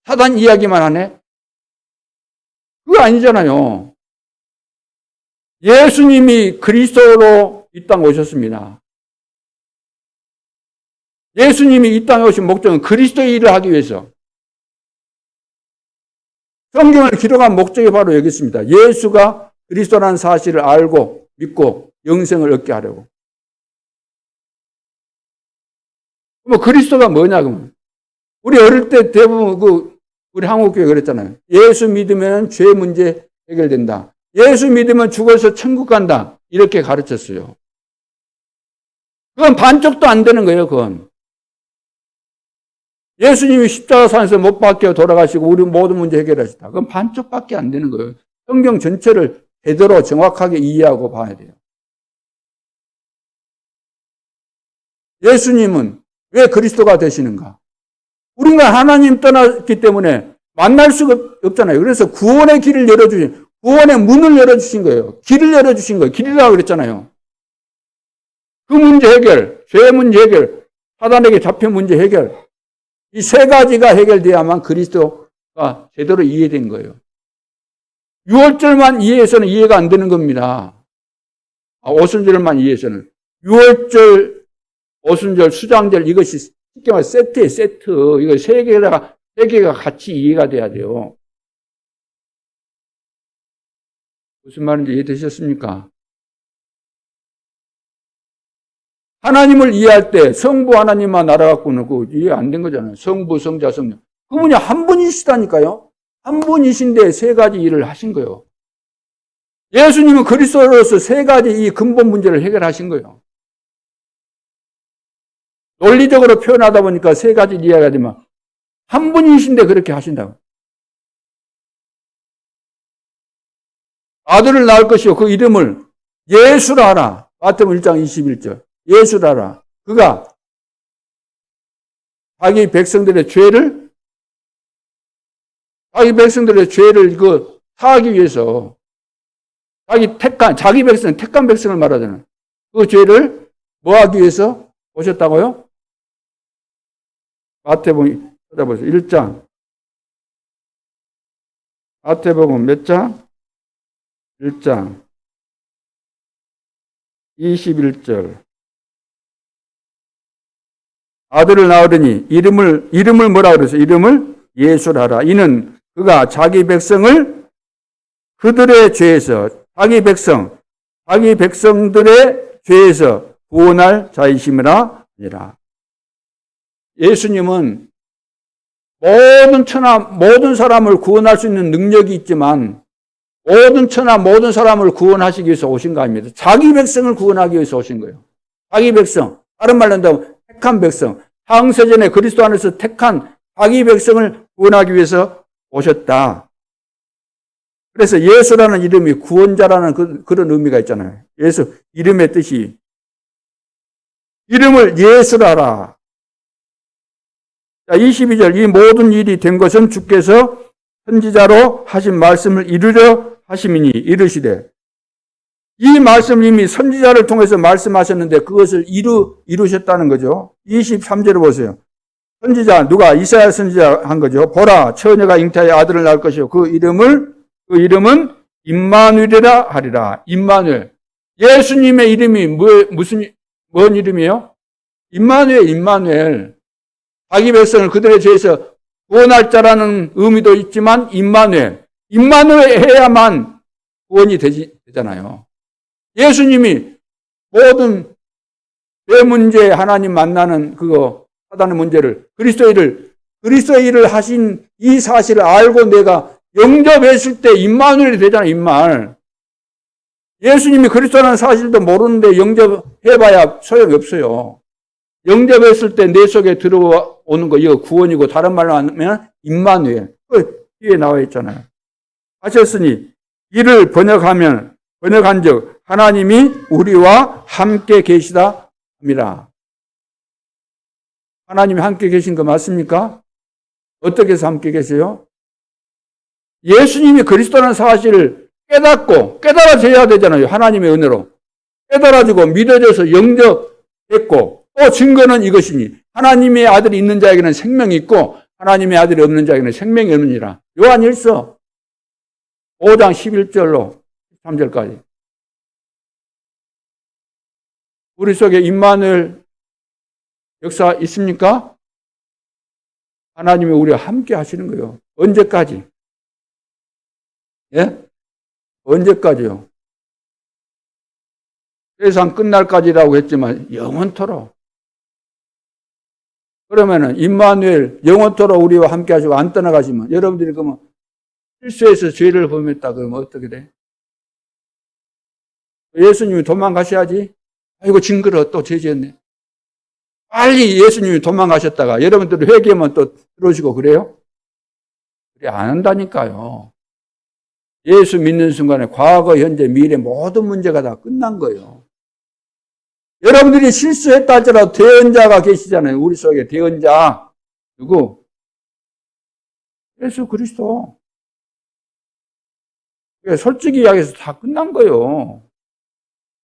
사단 이야기만 하네? 그거 아니잖아요. 예수님이 그리스도로 이 땅 오셨습니다. 예수님이 이 땅에 오신 목적은 그리스도의 일을 하기 위해서. 성경을 기록한 목적이 바로 여기 있습니다. 예수가 그리스도라는 사실을 알고 믿고 영생을 얻게 하려고. 뭐 그리스도가 뭐냐 그러면. 우리 어릴 때 대부분 우리 한국교회 그랬잖아요. 예수 믿으면 죄 문제 해결된다. 예수 믿으면 죽어서 천국 간다. 이렇게 가르쳤어요. 그건 반쪽도 안 되는 거예요, 그건. 예수님이 십자가산에서 못 박혀 돌아가시고 우리 모든 문제 해결하셨다. 그건 반쪽밖에 안 되는 거예요. 성경 전체를 제대로 정확하게 이해하고 봐야 돼요. 예수님은 왜 그리스도가 되시는가? 우리가 하나님 떠났기 때문에 만날 수가 없잖아요. 그래서 구원의 길을 열어주신, 구원의 문을 열어주신 거예요. 길을 열어주신 거예요. 길이라고 그랬잖아요. 그 문제 해결, 죄 문제 해결, 사단에게 잡힌 문제 해결. 이 세 가지가 해결돼야만 그리스도가 제대로 이해된 거예요. 6월절만 이해해서는 이해가 안 되는 겁니다. 오순절만 이해해서는. 6월절, 오순절, 수장절 이것이 쉽게 말해 세트예요, 세트. 이거 세 개가 같이 이해가 돼야 돼요. 무슨 말인지 이해되셨습니까? 하나님을 이해할 때 성부 하나님만 알아갖고는 그 이해 안 된 거잖아요. 성부, 성자, 성령. 그분이 한 분이시다니까요. 한 분이신데 세 가지 일을 하신 거예요. 예수님은 그리스도로서 세 가지 이 근본 문제를 해결하신 거예요. 논리적으로 표현하다 보니까 세 가지 이해가 되면 한 분이신데 그렇게 하신다고. 아들을 낳을 것이요. 그 이름을 예수라 하라. 마태복음 1장 21절. 예수라 하라. 그가 자기 백성들의 죄를 사하기 위해서 자기 백성, 택한 백성을 말하잖아요. 그 죄를 뭐 하기 위해서 오셨다고요? 마태복음 찾아보세요. 1장. 마태복음 몇 장? 1장. 21절. 아들을 낳으리니 이름을 뭐라 그랬어요? 이름을 예수라 하라. 이는 그가 자기 백성을 그들의 죄에서 자기 백성들의 죄에서 구원할 자이심이라 하니라. 예수님은 모든 사람을 구원할 수 있는 능력이 있지만 모든 사람을 구원하시기 위해서 오신 거 아닙니다. 자기 백성을 구원하기 위해서 오신 거예요. 자기 백성. 다른 말로 한다면 택한 백성. 창세전에 그리스도 안에서 택한 자기 백성을 구원하기 위해서 오셨다. 그래서 예수라는 이름이 구원자라는 그런 의미가 있잖아요. 예수, 이름의 뜻이. 이름을 예수라 하라. 자, 22절. 이 모든 일이 된 것은 주께서 선지자로 하신 말씀을 이루려 하심이니 이르시되. 이 말씀을 이미 선지자를 통해서 말씀하셨는데 그것을 이루셨다는 거죠. 23절을 보세요. 선지자, 누가? 이사야 선지자 한 거죠. 보라, 처녀가 잉태하여 아들을 낳을 것이요. 그 이름은 임마누엘이라 하리라. 임마누엘. 예수님의 이름이 뭔 이름이에요? 임마누엘. 자기 백성을 그들의 죄에서 구원할 자라는 의미도 있지만 임마누엘 해야만 구원이 되잖아요. 예수님이 모든 내 문제 하나님 만나는 사단의 문제를 그리스도의 일을 하신 이 사실을 알고 내가 영접했을 때 임마누엘이 되잖아요. 임마누엘. 예수님이 그리스도라는 사실도 모르는데 영접해봐야 소용이 없어요. 영접했을 때 내 속에 들어오는 거 이거 구원이고 다른 말로 하면 임마누엘. 그 뒤에 나와 있잖아요. 하셨으니 이를 번역한즉 하나님이 우리와 함께 계시다 합니다. 하나님이 함께 계신 거 맞습니까? 어떻게 해서 함께 계세요? 예수님이 그리스도라는 사실을 깨달아져야 되잖아요. 하나님의 은혜로. 깨달아지고 믿어져서 영접했고 또 증거는 이것이니 하나님의 아들이 있는 자에게는 생명이 있고 하나님의 아들이 없는 자에게는 생명이 없느니라. 요한일서 5장 11절로 13절까지. 우리 속에 임마누엘 역사 있습니까? 하나님이 우리와 함께 하시는 거예요. 언제까지? 예? 언제까지요? 세상 끝날까지라고 했지만 영원토록. 그러면은 임마누엘 영원토록 우리와 함께 하시고 안 떠나가시면 여러분들이 그러면 실수해서 죄를 범했다 그러면 어떻게 돼? 예수님이 도망가셔야지. 아이고 징그러 또 죄 지었네. 빨리 예수님이 도망가셨다가 여러분들이 회개하면 또 들어오시고 그래요? 그래 안 한다니까요. 예수 믿는 순간에 과거, 현재, 미래 모든 문제가 다 끝난 거예요. 여러분들이 실수했다 할지라도 대언자가 계시잖아요. 우리 속에 대언자. 누구? 예수 그리스도. 솔직히 이야기해서 다 끝난 거예요.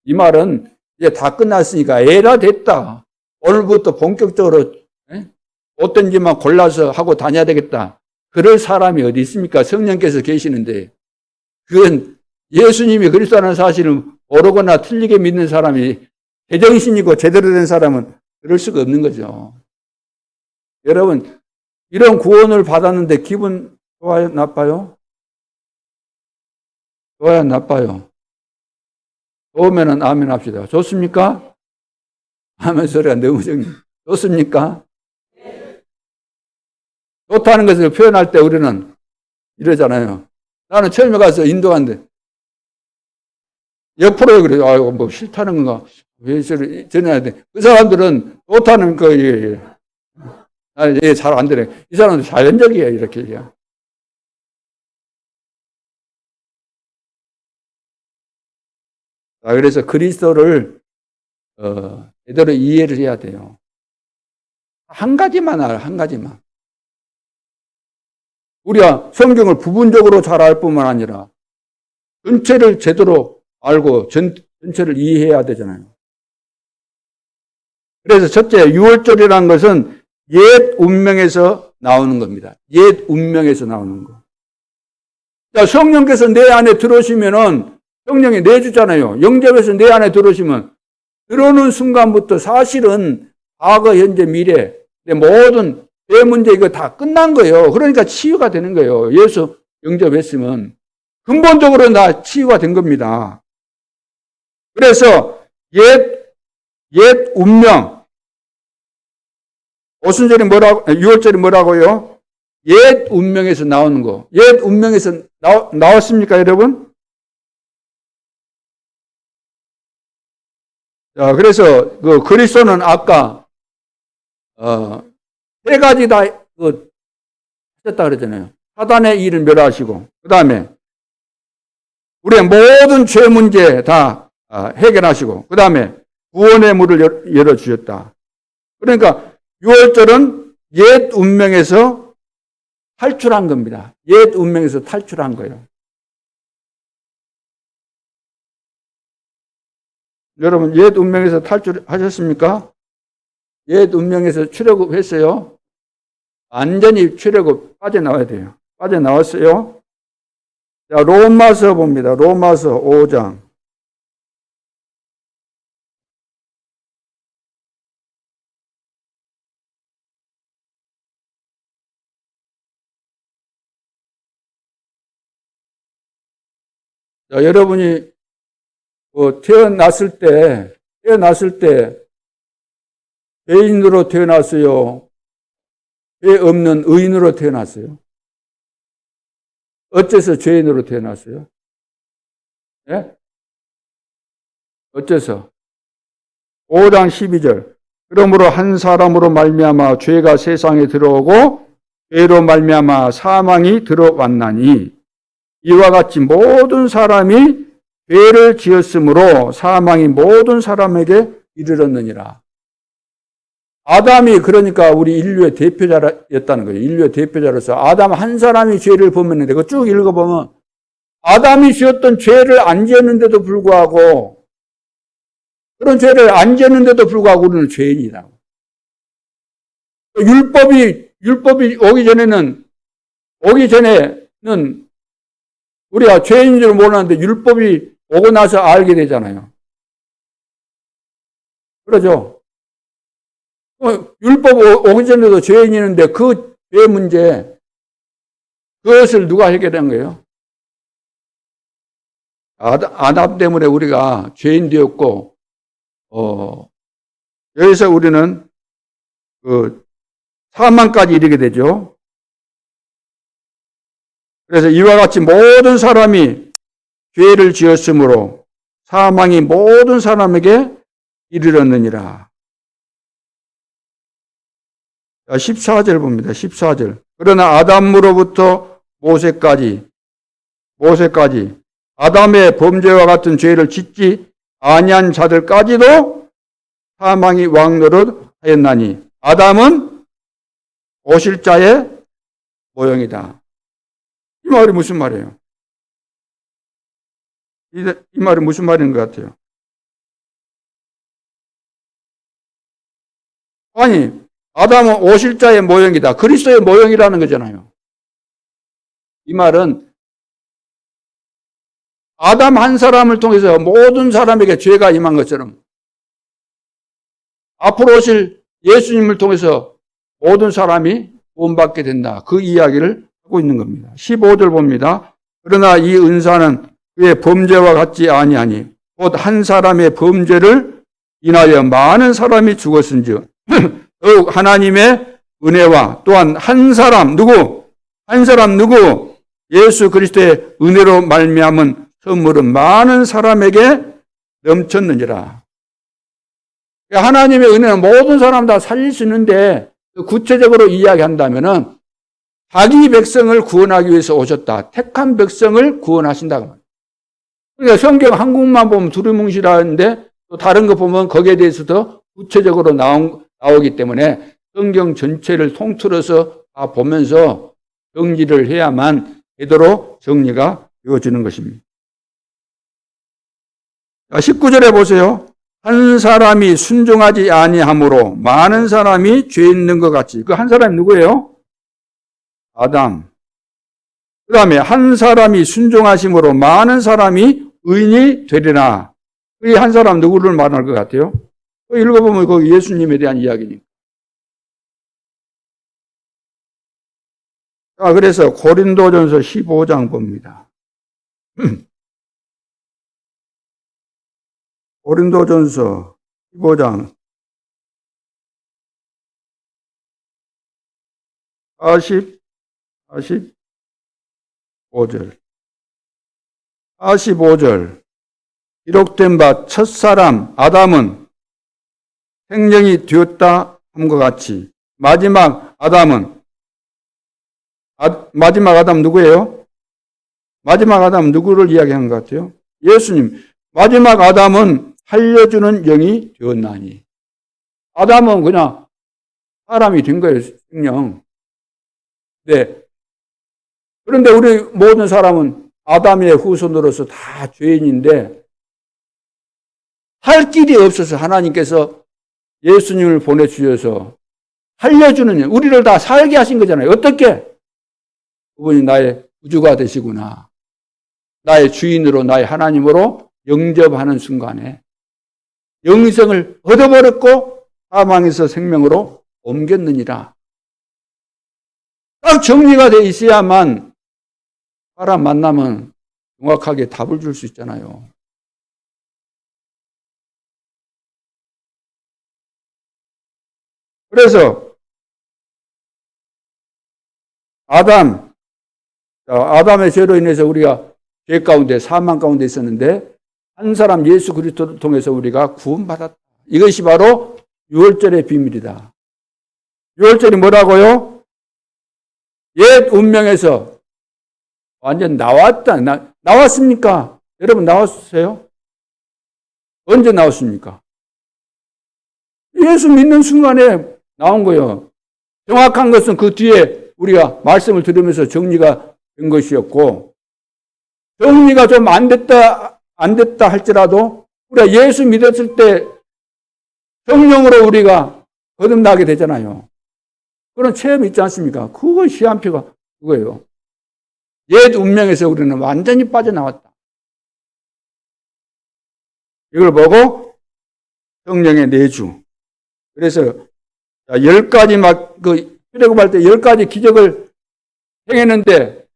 이 말은 이제 다 끝났으니까 에라 됐다. 오늘부터 본격적으로 어떤지만 골라서 하고 다녀야 되겠다. 그럴 사람이 어디 있습니까? 성령께서 계시는데 그건 예수님이 그리스도라는 사실을 모르거나 틀리게 믿는 사람이 제정신이고 제대로 된 사람은 그럴 수가 없는 거죠. 여러분 이런 구원을 받았는데 기분 좋아요? 나빠요? 좋아요? 나빠요? 좋으면 아멘 합시다. 좋습니까? 아멘 소리가 너무 정리. 좋습니까? 좋다는 것을 표현할 때 우리는 이러잖아요. 나는 처음에 가서 인도하는데 옆으로 그래요. 아이고 뭐 싫다는 건가? 왜 전해야 돼? 그 사람들은 좋다는 거 잘 안 되네. 이 사람은 자연적이에요. 이렇게 얘기해요. 그래서 그리스도를 제대로 이해를 해야 돼요. 한 가지만 알아, 한 가지만. 우리가 성경을 부분적으로 잘 알 뿐만 아니라 전체를 제대로 알고 전체를 이해해야 되잖아요. 그래서 첫째, 유월절이라는 것은 옛 운명에서 나오는 겁니다. 옛 운명에서 나오는 거. 자, 성령께서 내 안에 들어오시면은 성령이 내주잖아요. 영접해서 내 안에 들어오시면 들어오는 순간부터 사실은 과거, 현재, 미래 모든 내 문제 이거 다 끝난 거예요. 그러니까 치유가 되는 거예요. 예수 영접했으면 근본적으로 다 치유가 된 겁니다. 그래서 옛 운명 오순절이 뭐라고, 유월절이 뭐라고요? 옛 운명에서 나오는 거. 옛 운명에서 나왔습니까, 여러분? 자, 그래서 그 그리스도는 아까 세 가지 다 하셨다 그랬잖아요. 사단의 일을 멸하시고, 그 다음에 우리의 모든 죄 문제 다 해결하시고, 그 다음에 구원의 문을 열어주셨다. 그러니까 유월절은 옛 운명에서 탈출한 겁니다. 옛 운명에서 탈출한 거예요. 여러분 옛 운명에서 탈출하셨습니까? 옛 운명에서 출애굽했어요? 완전히 출애굽 빠져나와야 돼요. 빠져나왔어요? 자, 로마서 봅니다. 로마서 5장. 자, 여러분이 태어났을 때 죄인으로 태어났어요? 죄 없는 의인으로 태어났어요? 어째서 죄인으로 태어났어요? 예? 어째서? 5장 12절. 그러므로 한 사람으로 말미암아 죄가 세상에 들어오고 죄로 말미암아 사망이 들어왔나니 이와 같이 모든 사람이 죄를 지었으므로 사망이 모든 사람에게 이르렀느니라. 아담이 그러니까 우리 인류의 대표자였다는 거예요. 인류의 대표자로서 아담 한 사람이 죄를 범했는데 그거 쭉 읽어보면 아담이 지었던 죄를 안 지었는데도 불구하고 그런 죄를 안 지었는데도 불구하고 우리는 죄인이다. 율법이 오기 전에는 우리가 죄인인 줄 몰랐는데 율법이 오고 나서 알게 되잖아요. 그러죠? 율법 오기 전에도 죄인이 있는데 그 죄 문제, 그것을 누가 해결한 거예요? 아담 때문에 우리가 죄인 되었고, 여기서 우리는 그 사망까지 이르게 되죠. 그래서 이와 같이 모든 사람이 죄를 지었으므로 사망이 모든 사람에게 이르렀느니라. 14절 봅니다. 14절. 그러나 아담으로부터 모세까지 아담의 범죄와 같은 죄를 짓지 아니한 자들까지도 사망이 왕노릇하였나니 아담은 오실자의 모형이다. 이 말이 무슨 말이에요? 이 말이 무슨 말인 것 같아요? 아니, 아담은 오실자의 모형이다. 그리스도의 모형이라는 거잖아요. 이 말은 아담 한 사람을 통해서 모든 사람에게 죄가 임한 것처럼 앞으로 오실 예수님을 통해서 모든 사람이 구원받게 된다. 그 이야기를 하고 있는 겁니다. 15절 봅니다. 그러나 이 은사는 그의 범죄와 같지 아니하니 곧 한 사람의 범죄를 인하여 많은 사람이 죽었은즉 더욱 하나님의 은혜와 또한 한 사람 누구 예수 그리스도의 은혜로 말미암은 선물은 많은 사람에게 넘쳤느니라. 하나님의 은혜는 모든 사람 다 살릴 수 있는데 구체적으로 이야기한다면은 자기 백성을 구원하기 위해서 오셨다. 택한 백성을 구원하신다고 말합니다. 그러니까 성경 한국만 보면 두루뭉실하는데 또 다른 거 보면 거기에 대해서도 구체적으로 나오기 때문에 성경 전체를 통틀어서 다 보면서 정리를 해야만 제대로 정리가 되어지는 것입니다. 19절에 보세요. 한 사람이 순종하지 아니함으로 많은 사람이 죄 있는 것 같이. 그 한 사람이 누구예요? 아담. 그 다음에 한 사람이 순종하심으로 많은 사람이 의인이 되리라. 이 한 사람 누구를 말할 것 같아요? 읽어보면 그 예수님에 대한 이야기니까. 자, 그래서 고린도전서 15장 봅니다. 고린도전서 15장 45절 기록된 바 첫사람 아담은 생명이 되었다 함과 같이 마지막 아담 누구예요? 마지막 아담 누구를 이야기한 것 같아요? 예수님. 마지막 아담은 살려주는 영이 되었나니. 아담은 그냥 사람이 된 거예요, 생명. 네. 그런데 우리 모든 사람은 아담의 후손으로서 다 죄인인데 할 길이 없어서 하나님께서 예수님을 보내주셔서 살려주는 영, 우리를 다 살게 하신 거잖아요. 어떻게? 그분이 나의 구주가 되시구나. 나의 주인으로, 나의 하나님으로 영접하는 순간에 영생을 얻어버렸고 사망에서 생명으로 옮겼느니라. 딱 정리가 돼 있어야만 사람 만나면 정확하게 답을 줄 수 있잖아요. 그래서 아담의 죄로 인해서 우리가 죄 가운데 사망 가운데 있었는데 한 사람 예수 그리스도를 통해서 우리가 구원받았다. 이것이 바로 유월절의 비밀이다. 유월절이 뭐라고요? 옛 운명에서 완전 나왔다. 나왔습니까? 여러분 나왔어요? 언제 나왔습니까? 예수 믿는 순간에 나온 거예요. 정확한 것은 그 뒤에 우리가 말씀을 들으면서 정리가 된 것이었고, 정리가 좀 안 됐다 할지라도 우리가 예수 믿었을 때 성령으로 우리가 거듭나게 되잖아요. 그런 체험이 있지 않습니까? 그거 시한표가 그거예요. 옛 운명에서 우리는 완전히 빠져나왔다. 이걸 보고 성령의 내주. 그래서 10가지 출애굽할 때 10가지 기적을 행했는데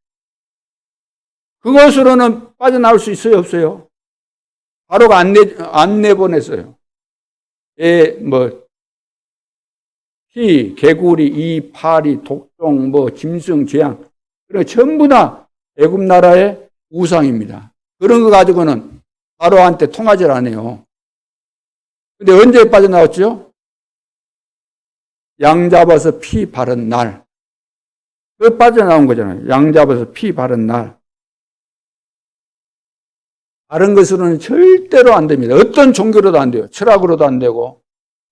그것으로는 빠져나올 수 있어요, 없어요? 바로가 안 내보냈어요. 피, 개구리, 이, 파리, 독종, 짐승, 재앙. 그런 전부 다 애굽 나라의 우상입니다. 그런 거 가지고는 바로한테 통하질 않아요. 근데 언제 빠져나왔죠? 양 잡아서 피 바른 날. 그 빠져나온 거잖아요. 양 잡아서 피 바른 날. 다른 것으로는 절대로 안 됩니다. 어떤 종교로도 안 돼요. 철학으로도 안 되고,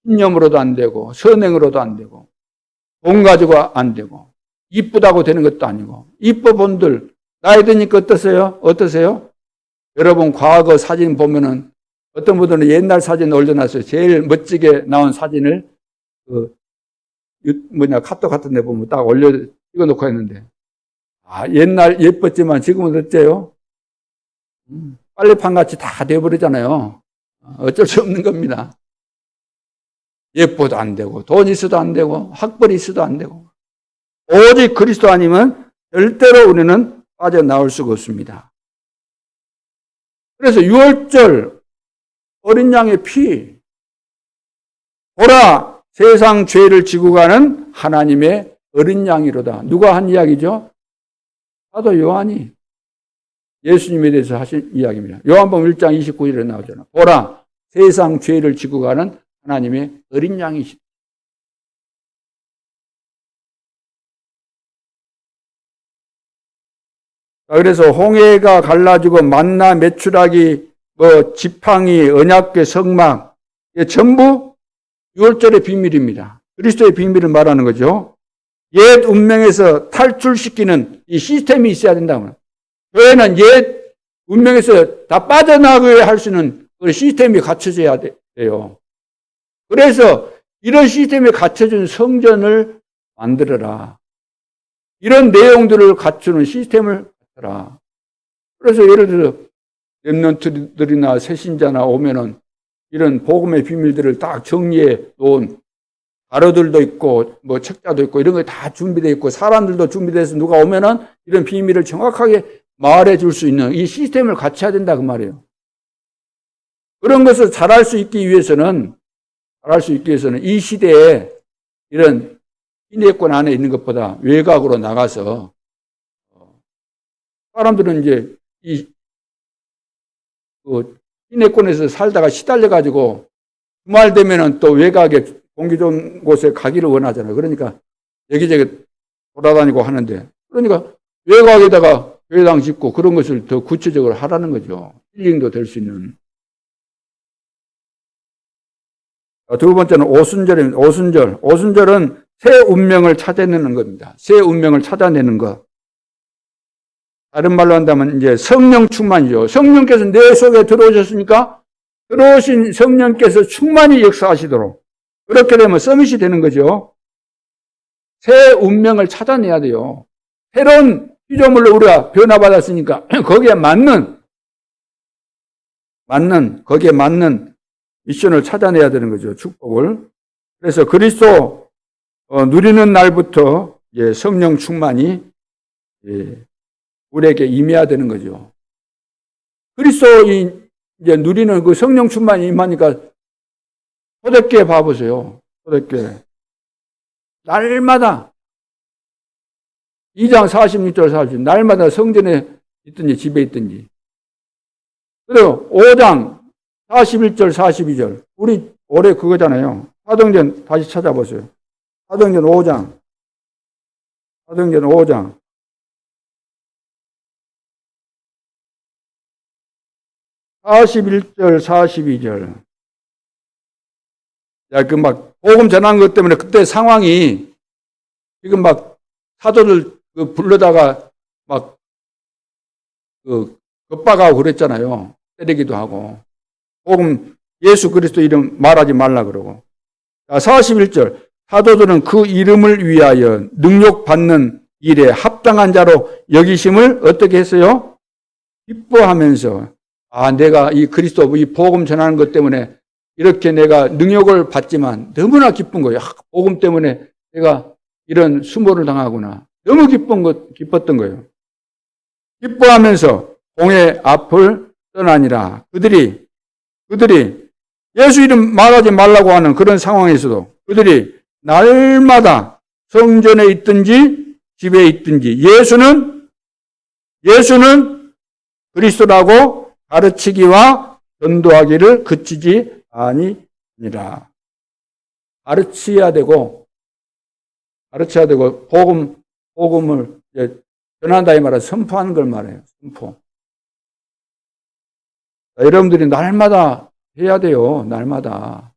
신념으로도 안 되고, 선행으로도 안 되고, 돈 가지고 안 되고, 이쁘다고 되는 것도 아니고, 이뻐 본들, 나이 드니까 어떠세요? 여러분, 과거 사진 보면은, 어떤 분들은 옛날 사진 올려놨어요. 제일 멋지게 나온 사진을, 카톡 같은 데 보면 딱 찍어놓고 했는데, 옛날 예뻤지만 지금은 어째요? 빨래판 같이 다 돼버리잖아요. 어쩔 수 없는 겁니다. 예뻐도 안 되고, 돈 있어도 안 되고, 학벌이 있어도 안 되고, 오직 그리스도 아니면 절대로 우리는 빠져나올 수가 없습니다. 그래서 6월절 어린 양의 피, 보라 세상 죄를 지고 가는 하나님의 어린 양이로다. 누가 한 이야기죠? 사도 요한이 예수님에 대해서 하신 이야기입니다. 요한복음 1장 29절에 나오잖아요. 보라 세상 죄를 지고 가는 하나님의 어린 양이시다. 그래서 홍해가 갈라지고 만나 메추라기 지팡이 언약궤 성막 전부 6월절의 비밀입니다. 그리스도의 비밀을 말하는 거죠. 옛 운명에서 탈출시키는 이 시스템이 있어야 된다고. 교회는 옛 운명에서 다 빠져나가게 할 수 있는 그 시스템이 갖춰져야 돼요. 그래서 이런 시스템이 갖춰진 성전을 만들어라. 이런 내용들을 갖추는 시스템을 갖춰라. 그래서 예를 들어 렘넌트들이나 새신자나 오면은 이런 복음의 비밀들을 딱 정리해 놓은 가로들도 있고 책자도 있고 이런 거 다 준비되어 있고 사람들도 준비돼서 누가 오면은 이런 비밀을 정확하게 말해 줄 수 있는 이 시스템을 갖춰야 된다 그 말이에요. 그런 것을 잘할 수 있기 위해서는 이 시대에 이런 인해권 안에 있는 것보다 외곽으로 나가서 사람들은 이제 인해권에서 살다가 시달려 가지고 주말 되면은 또 외곽에 공기 좋은 곳에 가기를 원하잖아요. 그러니까 여기저기 돌아다니고 하는데 그러니까 외곽에다가 교회당 짓고 그런 것을 더 구체적으로 하라는 거죠. 힐링도 될 수 있는. 두 번째는 오순절입니다. 오순절. 오순절은 새 운명을 찾아내는 겁니다. 새 운명을 찾아내는 것. 다른 말로 한다면 이제 성령 충만이죠. 성령께서 내 속에 들어오셨으니까 들어오신 성령께서 충만히 역사하시도록 그렇게 되면 서밋이 되는 거죠. 새 운명을 찾아내야 돼요. 새로운 피조물로 우리가 변화받았으니까 거기에 맞는 미션을 찾아내야 되는 거죠. 축복을. 그래서 그리스도 누리는 날부터 성령 충만이 우리에게 임해야 되는 거죠. 그리스도 이제 누리는 그 성령 충만이 임하니까 초대교회 봐보세요. 초대교회. 날마다 2장 46절 40 날마다 성전에 있든지 집에 있든지. 그리고 5장 41절 42절 우리 올해 그거잖아요. 사도행전 다시 찾아보세요. 사도행전 5장 41절 42절 복음 전한 것 때문에 그때 상황이 지금 사도들 불러다가 겁박하고 그랬잖아요. 때리기도 하고. 복음 예수 그리스도 이름 말하지 말라 그러고. 41절 사도들은 그 이름을 위하여 능력받는 일에 합당한 자로 여기심을 어떻게 했어요? 기뻐하면서 내가 이 그리스도 이 복음 전하는 것 때문에 이렇게 내가 능력을 받지만 너무나 기쁜 거예요. 복음 때문에 내가 이런 수모를 당하구나. 너무 기뻤던 거예요. 기뻐하면서 공의 앞을 떠나니라. 그들이 예수 이름 말하지 말라고 하는 그런 상황에서도 그들이 날마다 성전에 있든지 집에 있든지 예수는 그리스도라고 가르치기와 전도하기를 그치지 아니니라. 가르쳐야 되고 복음을 전한다 이 말은 선포하는 걸 말해요. 선포. 여러분들이 날마다 해야 돼요. 날마다.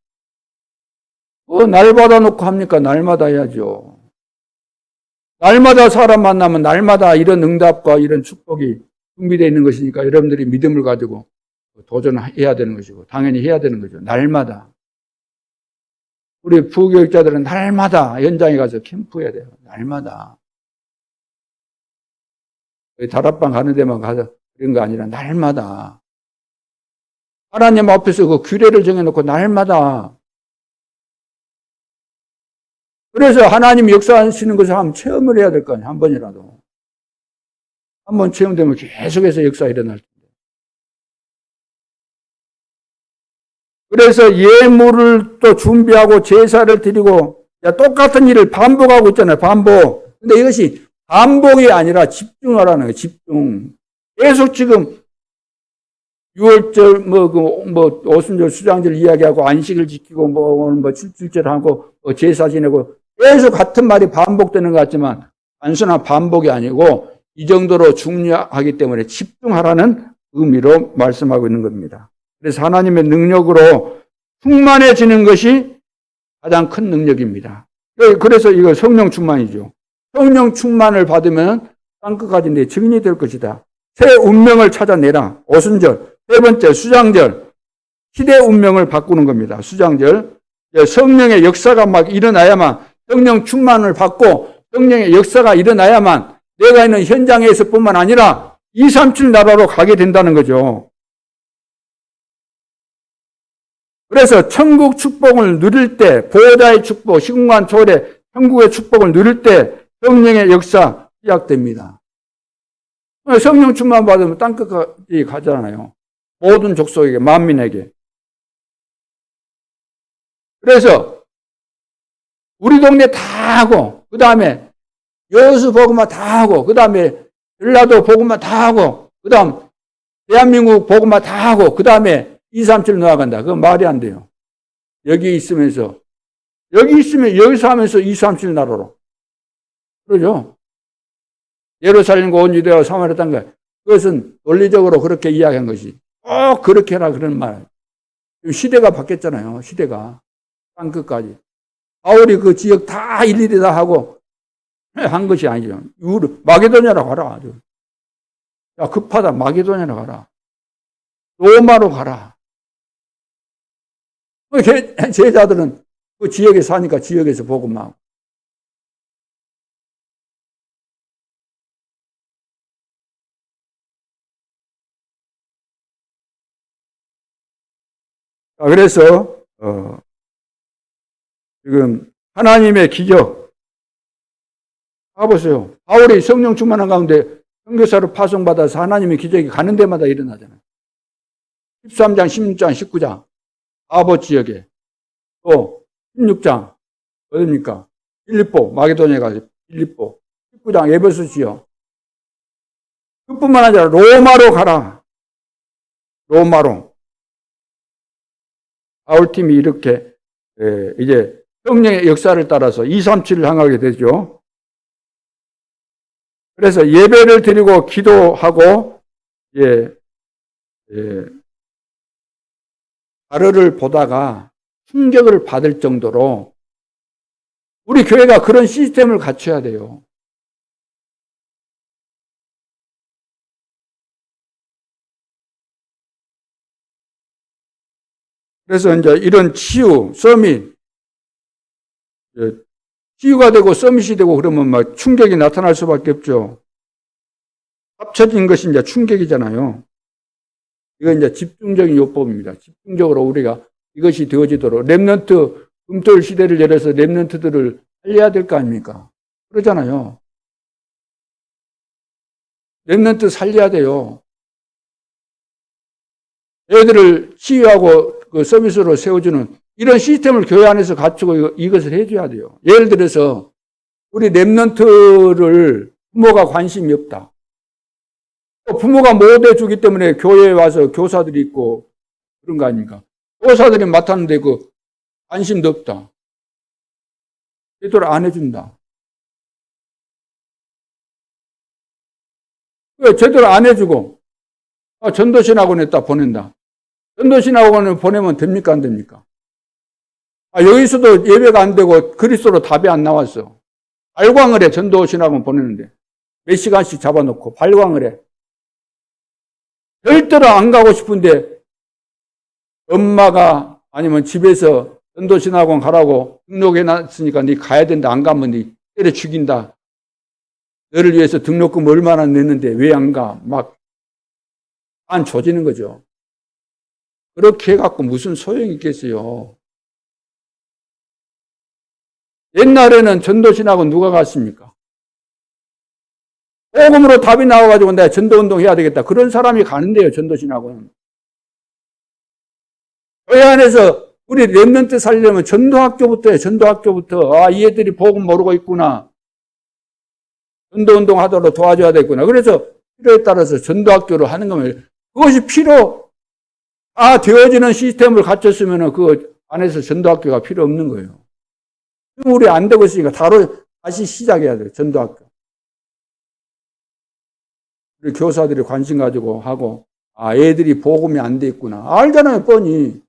날마다 놓고 합니까? 날마다 해야죠. 날마다 사람 만나면 날마다 이런 응답과 이런 축복이 준비되어 있는 것이니까 여러분들이 믿음을 가지고 도전해야 되는 것이고 당연히 해야 되는 거죠. 날마다. 우리 부교육자들은 날마다 현장에 가서 캠프해야 돼요. 날마다. 다락방 가는 데만 가서 그런 거 아니라 날마다. 하나님 앞에서 그 규례를 정해놓고 날마다. 그래서 하나님 역사하시는 것을 한번 체험을 해야 될 거 아니에요. 한 번이라도. 한 번 체험되면 계속해서 역사가 일어날 텐데. 그래서 예물을 또 준비하고 제사를 드리고 똑같은 일을 반복하고 있잖아요. 반복. 근데 이것이 반복이 아니라 집중하라는 거예요. 집중. 계속 지금 6월절, 오순절, 수장절 이야기하고 안식을 지키고 칠칠절 하고 제사 지내고 계속 같은 말이 반복되는 것 같지만 단순한 반복이 아니고 이 정도로 중요하기 때문에 집중하라는 의미로 말씀하고 있는 겁니다. 그래서 하나님의 능력으로 충만해지는 것이 가장 큰 능력입니다. 그래서 이거 성령 충만이죠. 성령 충만을 받으면 땅끝까지 내 증인이 될 것이다. 새 운명을 찾아내라. 오순절. 세 번째, 수장절. 시대 운명을 바꾸는 겁니다. 수장절. 성령의 역사가 막 일어나야만, 성령 충만을 받고 성령의 역사가 일어나야만 내가 있는 현장에서 뿐만 아니라 237 나라로 가게 된다는 거죠. 그래서 천국 축복을 누릴 때, 보호자의 축복, 시공간 초월의 천국의 축복을 누릴 때 성령의 역사 시작됩니다. 성령 충만 받으면 땅끝까지 가잖아요. 모든 족속에게, 만민에게. 그래서 우리 동네 다 하고, 그 다음에 여수 복음화 다 하고, 그 다음에 전라도 복음화 다 하고, 그 다음 대한민국 복음화 다 하고, 그 다음에 237 나아간다. 그건 말이 안 돼요. 여기 있으면 여기서 하면서 237 나라로. 그러죠? 예루살렘과 온 유대와 사마리아 땅과 그것은 논리적으로 그렇게 이야기한 것이 꼭 그렇게 해라 그런 말. 시대가 바뀌었잖아요. 시대가 땅끝까지. 바울이 그 지역 다 일일이 다 하고 한 것이 아니죠. 마게도냐로 가라. 야, 급하다. 마게도냐로 가라. 로마로 가라. 제자들은 그 지역에 사니까 지역에서 복음만 하고. 그래서 지금 하나님의 기적 봐보세요. 바울이 성령 충만한 가운데 선교사로 파송받아서 하나님의 기적이 가는 데마다 일어나잖아요. 13장, 16장, 19장 아보 지역에 또 16장 어딥니까? 빌립보, 마게도니아 가서 빌립보 19장 에베소 지역 그뿐만 아니라 로마로 가라. 로마로 바울팀이 이렇게 이제 성령의 역사를 따라서 237을 향하게 되죠. 그래서 예배를 드리고 기도하고 자료를 보다가 충격을 받을 정도로 우리 교회가 그런 시스템을 갖춰야 돼요. 그래서 이제 이런 치유, 서밋, 치유가 되고 서밋이 되고 그러면 막 충격이 나타날 수밖에 없죠. 합쳐진 것이 이제 충격이잖아요. 이건 이제 집중적인 요법입니다. 집중적으로 우리가 이것이 되어지도록 렘넌트 금토일 시대를 열어서 렘넌트들을 살려야 될 거 아닙니까? 그러잖아요. 렘넌트 살려야 돼요. 애들을 치유하고 그 서비스로 세워주는 이런 시스템을 교회 안에서 갖추고 이것을 해줘야 돼요. 예를 들어서 우리 렘넌트를 부모가 관심이 없다. 부모가 못 해주기 때문에 교회에 와서 교사들이 있고 그런 거 아닙니까? 교사들이 맡았는데 그 관심도 없다. 제대로 안 해준다. 왜 제대로 안 해주고 전도신학원에다 보낸다. 전도신학원을 보내면 됩니까 안 됩니까? 여기서도 예배가 안 되고 그리스도로 답이 안 나왔어. 발광을 해. 전도신학원 보내는데 몇 시간씩 잡아놓고 발광을 해. 절대로 안 가고 싶은데 엄마가 아니면 집에서 전도신학원 가라고 등록해놨으니까 네 가야 된다. 안 가면 네 때려 죽인다. 너를 위해서 등록금 얼마나 냈는데 왜 안 가? 막 안 조지는 거죠. 그렇게 해갖고 무슨 소용이 있겠어요. 옛날에는 전도신학원 누가 갔습니까? 복음으로 답이 나와가지고 내가 전도운동 해야 되겠다. 그런 사람이 가는데요, 전도신학원. 교회 안에서 우리 렘넌트 살려면 전도학교부터 해, 전도학교부터. 이 애들이 복음 모르고 있구나. 전도운동 하도록 도와줘야 되겠구나. 그래서 필요에 따라서 전도학교를 하는 거면 그것이 되어지는 시스템을 갖췄으면 그 안에서 전도학교가 필요 없는 거예요. 우리 안 되고 있으니까 다시 시작해야 돼요, 전도학교. 우리 교사들이 관심 가지고 하고, 애들이 복음이 안 돼 있구나. 알잖아요, 뻔히.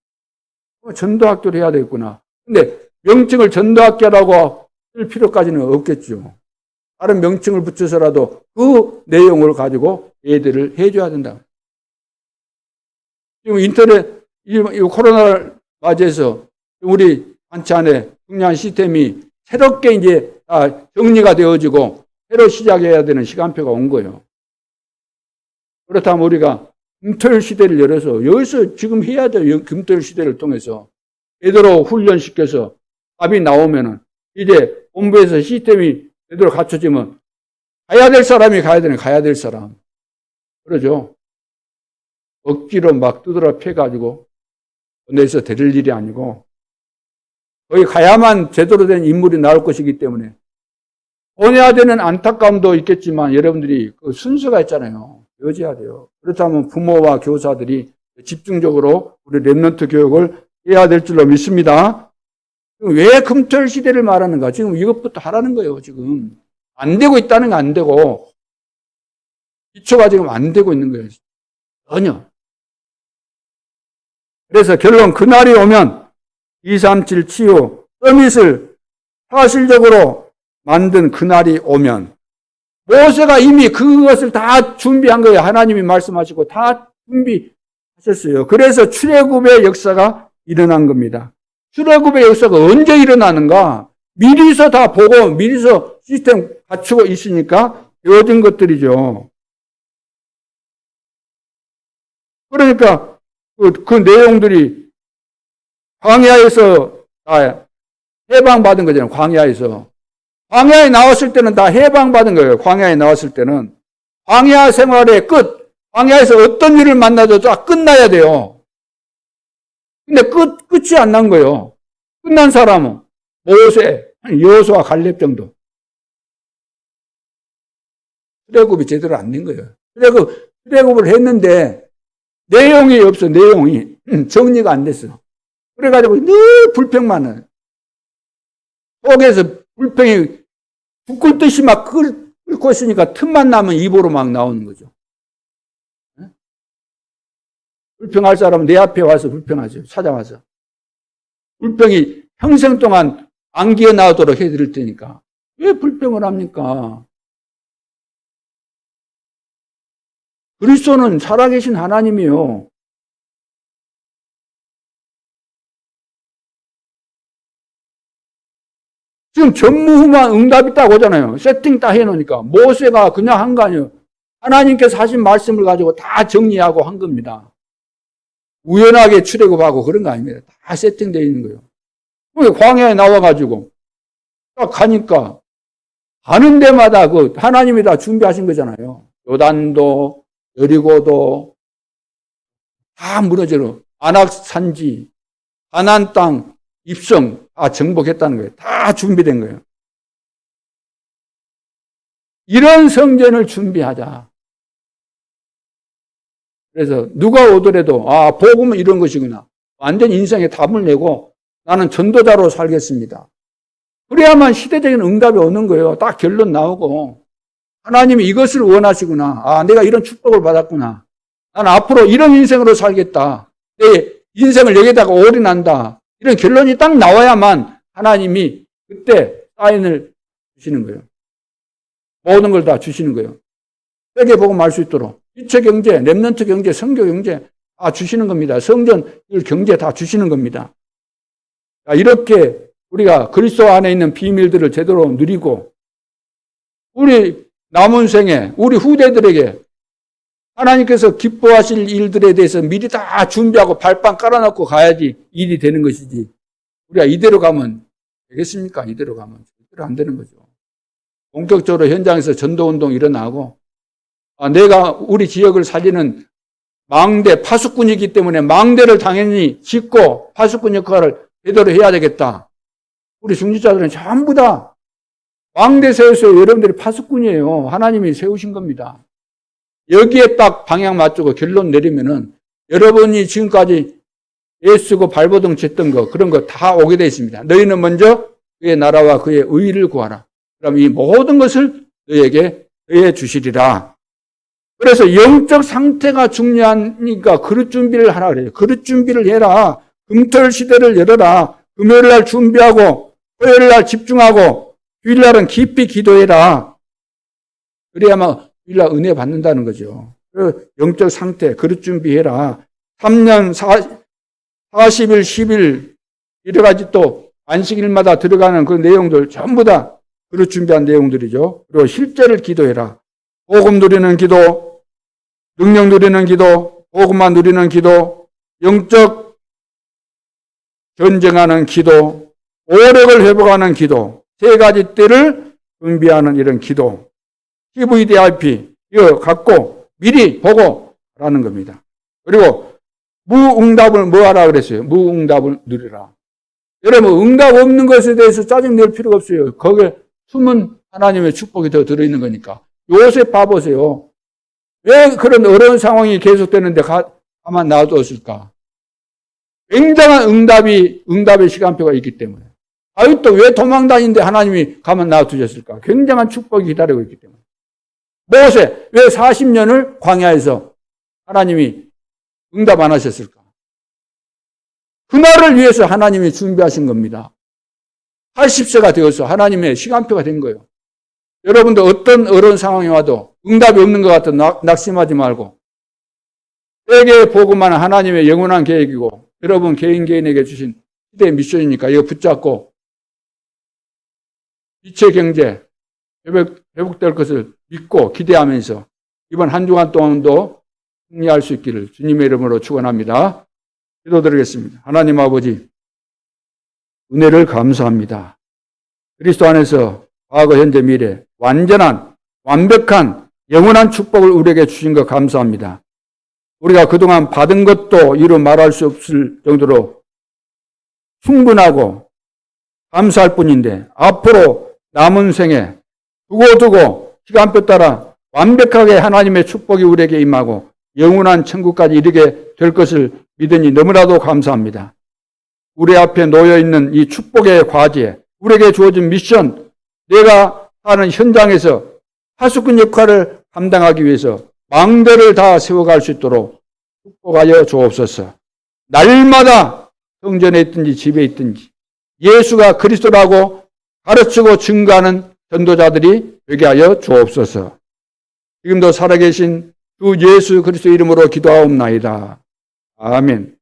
전도학교를 해야 되겠구나. 근데 명칭을 전도학교라고 쓸 필요까지는 없겠죠. 다른 명칭을 붙여서라도 그 내용을 가지고 애들을 해줘야 된다. 지금 인터넷, 이 코로나를 맞이해서 우리 단체 안에 중요한 시스템이 새롭게 이제 정리가 되어지고 새로 시작해야 되는 시간표가 온 거예요. 그렇다면 우리가 금토일 시대를 열어서 여기서 지금 해야 돼요. 금토일 시대를 통해서 제대로 훈련시켜서 답이 나오면은 이제 본부에서 시스템이 제대로 갖춰지면 가야 될 사람이 가야 되는 가야 될 사람. 그러죠. 억지로 막 두드러 패가지고 보내서 데릴 일이 아니고 거기 가야만 제대로 된 인물이 나올 것이기 때문에 보내야 되는 안타까움도 있겠지만 여러분들이 그 순서가 있잖아요. 여지해야 돼요. 그렇다면 부모와 교사들이 집중적으로 우리 렘넌트 교육을 해야 될 줄로 믿습니다. 왜 금토일 시대를 말하는가? 지금 이것부터 하라는 거예요. 지금 안 되고 있다는 거 안 되고 기초가 지금 안 되고 있는 거예요. 전혀. 그래서 결론 그날이 오면 237 치유 서밋을 사실적으로 만든 그날이 오면 모세가 이미 그것을 다 준비한 거예요. 하나님이 말씀하시고 다 준비하셨어요. 그래서 출애굽의 역사가 일어난 겁니다. 출애굽의 역사가 언제 일어나는가? 미리서 다 보고 미리서 시스템 갖추고 있으니까 되어진 것들이죠. 그러니까 그 내용들이 광야에서 다 해방받은 거잖아요. 광야에서. 광야에 나왔을 때는 다 해방받은 거예요. 광야에 나왔을 때는. 광야 생활의 끝. 광야에서 어떤 일을 만나도 다 끝나야 돼요. 근데 끝이 안 난 거예요. 끝난 사람은 모세, 여호수아, 갈렙 정도. 출애굽이 제대로 안 된 거예요. 출애굽을 했는데 내용이 없어. 내용이 정리가 안 됐어. 그래가지고 늘 불평만 해요. 속에서 불평이 죽을 듯이 막 끓고 있으니까 틈만 나면 입으로 막 나오는 거죠. 불평할 사람은 내 앞에 와서 불평하죠. 찾아와서. 불평이 평생 동안 안 기어 나오도록 해드릴 테니까. 왜 불평을 합니까? 그리스도는 살아계신 하나님이요. 지금 전무후무한 응답이 딱 오잖아요. 세팅 딱 해놓으니까. 모세가 그냥 한 거 아니에요. 하나님께서 하신 말씀을 가지고 다 정리하고 한 겁니다. 우연하게 출애굽하고 그런 거 아닙니다. 다 세팅되어 있는 거예요. 광야에 나와가지고 딱 가니까 가는 데마다 그 하나님이 다 준비하신 거잖아요. 요단도 여리고도 다 무너지고 안악산지 가나안 땅 입성 다 정복했다는 거예요. 다 준비된 거예요. 이런 성전을 준비하자. 그래서 누가 오더라도 복음은 이런 것이구나. 완전 인생에 답을 내고 나는 전도자로 살겠습니다. 그래야만 시대적인 응답이 오는 거예요. 딱 결론 나오고 하나님이 이것을 원하시구나. 내가 이런 축복을 받았구나. 나는 앞으로 이런 인생으로 살겠다. 내 인생을 여기다가 올인한다. 이런 결론이 딱 나와야만 하나님이 그때 사인을 주시는 거예요. 모든 걸 다 주시는 거예요. 세계 복음 알 수 있도록 지체 경제, 렘넌트 경제, 선교 경제 다 주시는 겁니다. 성전 경제 다 주시는 겁니다. 이렇게 우리가 그리스도 안에 있는 비밀들을 제대로 누리고 우리 남은 생에 우리 후대들에게 하나님께서 기뻐하실 일들에 대해서 미리 다 준비하고 발판 깔아놓고 가야지 일이 되는 것이지 우리가 이대로 가면 되겠습니까? 이대로 가면 절대로 안 되는 거죠. 본격적으로 현장에서 전도운동 일어나고 내가 우리 지역을 살리는 망대, 파수꾼이기 때문에 망대를 당연히 짓고 파수꾼 역할을 제대로 해야 되겠다. 우리 중직자들은 전부 다 망대 세우세요. 여러분들이 파수꾼이에요. 하나님이 세우신 겁니다. 여기에 딱 방향 맞추고 결론 내리면은 여러분이 지금까지 애쓰고 발버둥 쳤던 거 그런 거 다 오게 되어 있습니다. 너희는 먼저 그의 나라와 그의 의를 구하라. 그럼 이 모든 것을 너희에게 더해 주시리라. 그래서 영적 상태가 중요하니까 그릇 준비를 하라 그래요. 그릇 준비를 해라. 금토일 시대를 열어라. 금요일 날 준비하고 토요일 날 집중하고 주일날은 깊이 기도해라. 그래야만 주일날 은혜 받는다는 거죠. 영적 상태 그릇 준비해라. 3년 40일 10일 여러 가지 또 안식일마다 들어가는 그 내용들 전부 다 그릇 준비한 내용들이죠. 그리고 실제를 기도해라. 복음 누리는 기도, 능력 누리는 기도, 복음만 누리는 기도, 영적 전쟁하는 기도, 오력을 회복하는 기도, 세 가지 때를 준비하는 이런 기도, CVDIP 이거 갖고 미리 보고 하라는 겁니다. 그리고 무응답을 뭐 하라 그랬어요? 무응답을 누리라. 여러분 응답 없는 것에 대해서 짜증낼 필요가 없어요. 거기에 숨은 하나님의 축복이 더 들어있는 거니까. 요셉 봐보세요. 왜 그런 어려운 상황이 계속되는데 가만 놔두었을까? 굉장한 응답의 시간표가 있기 때문에. 또 왜 도망다니는데 하나님이 가만 놔두셨을까? 굉장한 축복이 기다리고 있기 때문에. 모세, 왜 40년을 광야에서 하나님이 응답 안 하셨을까? 그날을 위해서 하나님이 준비하신 겁니다. 80세가 되어서 하나님의 시간표가 된 거예요. 여러분도 어떤 어려운 상황이 와도 응답이 없는 것 같아 낙심하지 말고 세계에 보고만 하나님의 영원한 계획이고 여러분 개인에게 주신 시대의 미션이니까 이거 붙잡고 빛의 경제 회복될 것을 믿고 기대하면서 이번 한 주간 동안도 승리할 수 있기를 주님의 이름으로 축원합니다. 기도드리겠습니다. 하나님 아버지 은혜를 감사합니다. 그리스도 안에서 과거 현재 미래 완전한 완벽한 영원한 축복을 우리에게 주신 것 감사합니다. 우리가 그동안 받은 것도 이루 말할 수 없을 정도로 충분하고 감사할 뿐인데 앞으로 남은 생에 두고두고 시간표 따라 완벽하게 하나님의 축복이 우리에게 임하고 영원한 천국까지 이르게 될 것을 믿으니 너무나도 감사합니다. 우리 앞에 놓여있는 이 축복의 과제, 우리에게 주어진 미션, 내가 사는 현장에서 파수꾼 역할을 감당하기 위해서 망대를 다 세워갈 수 있도록 축복하여 주옵소서. 날마다 성전에 있든지 집에 있든지 예수가 그리스도라고 가르치고 증거하는 전도자들이 되게 하여 주옵소서. 지금도 살아계신 주 예수 그리스도 이름으로 기도하옵나이다. 아멘.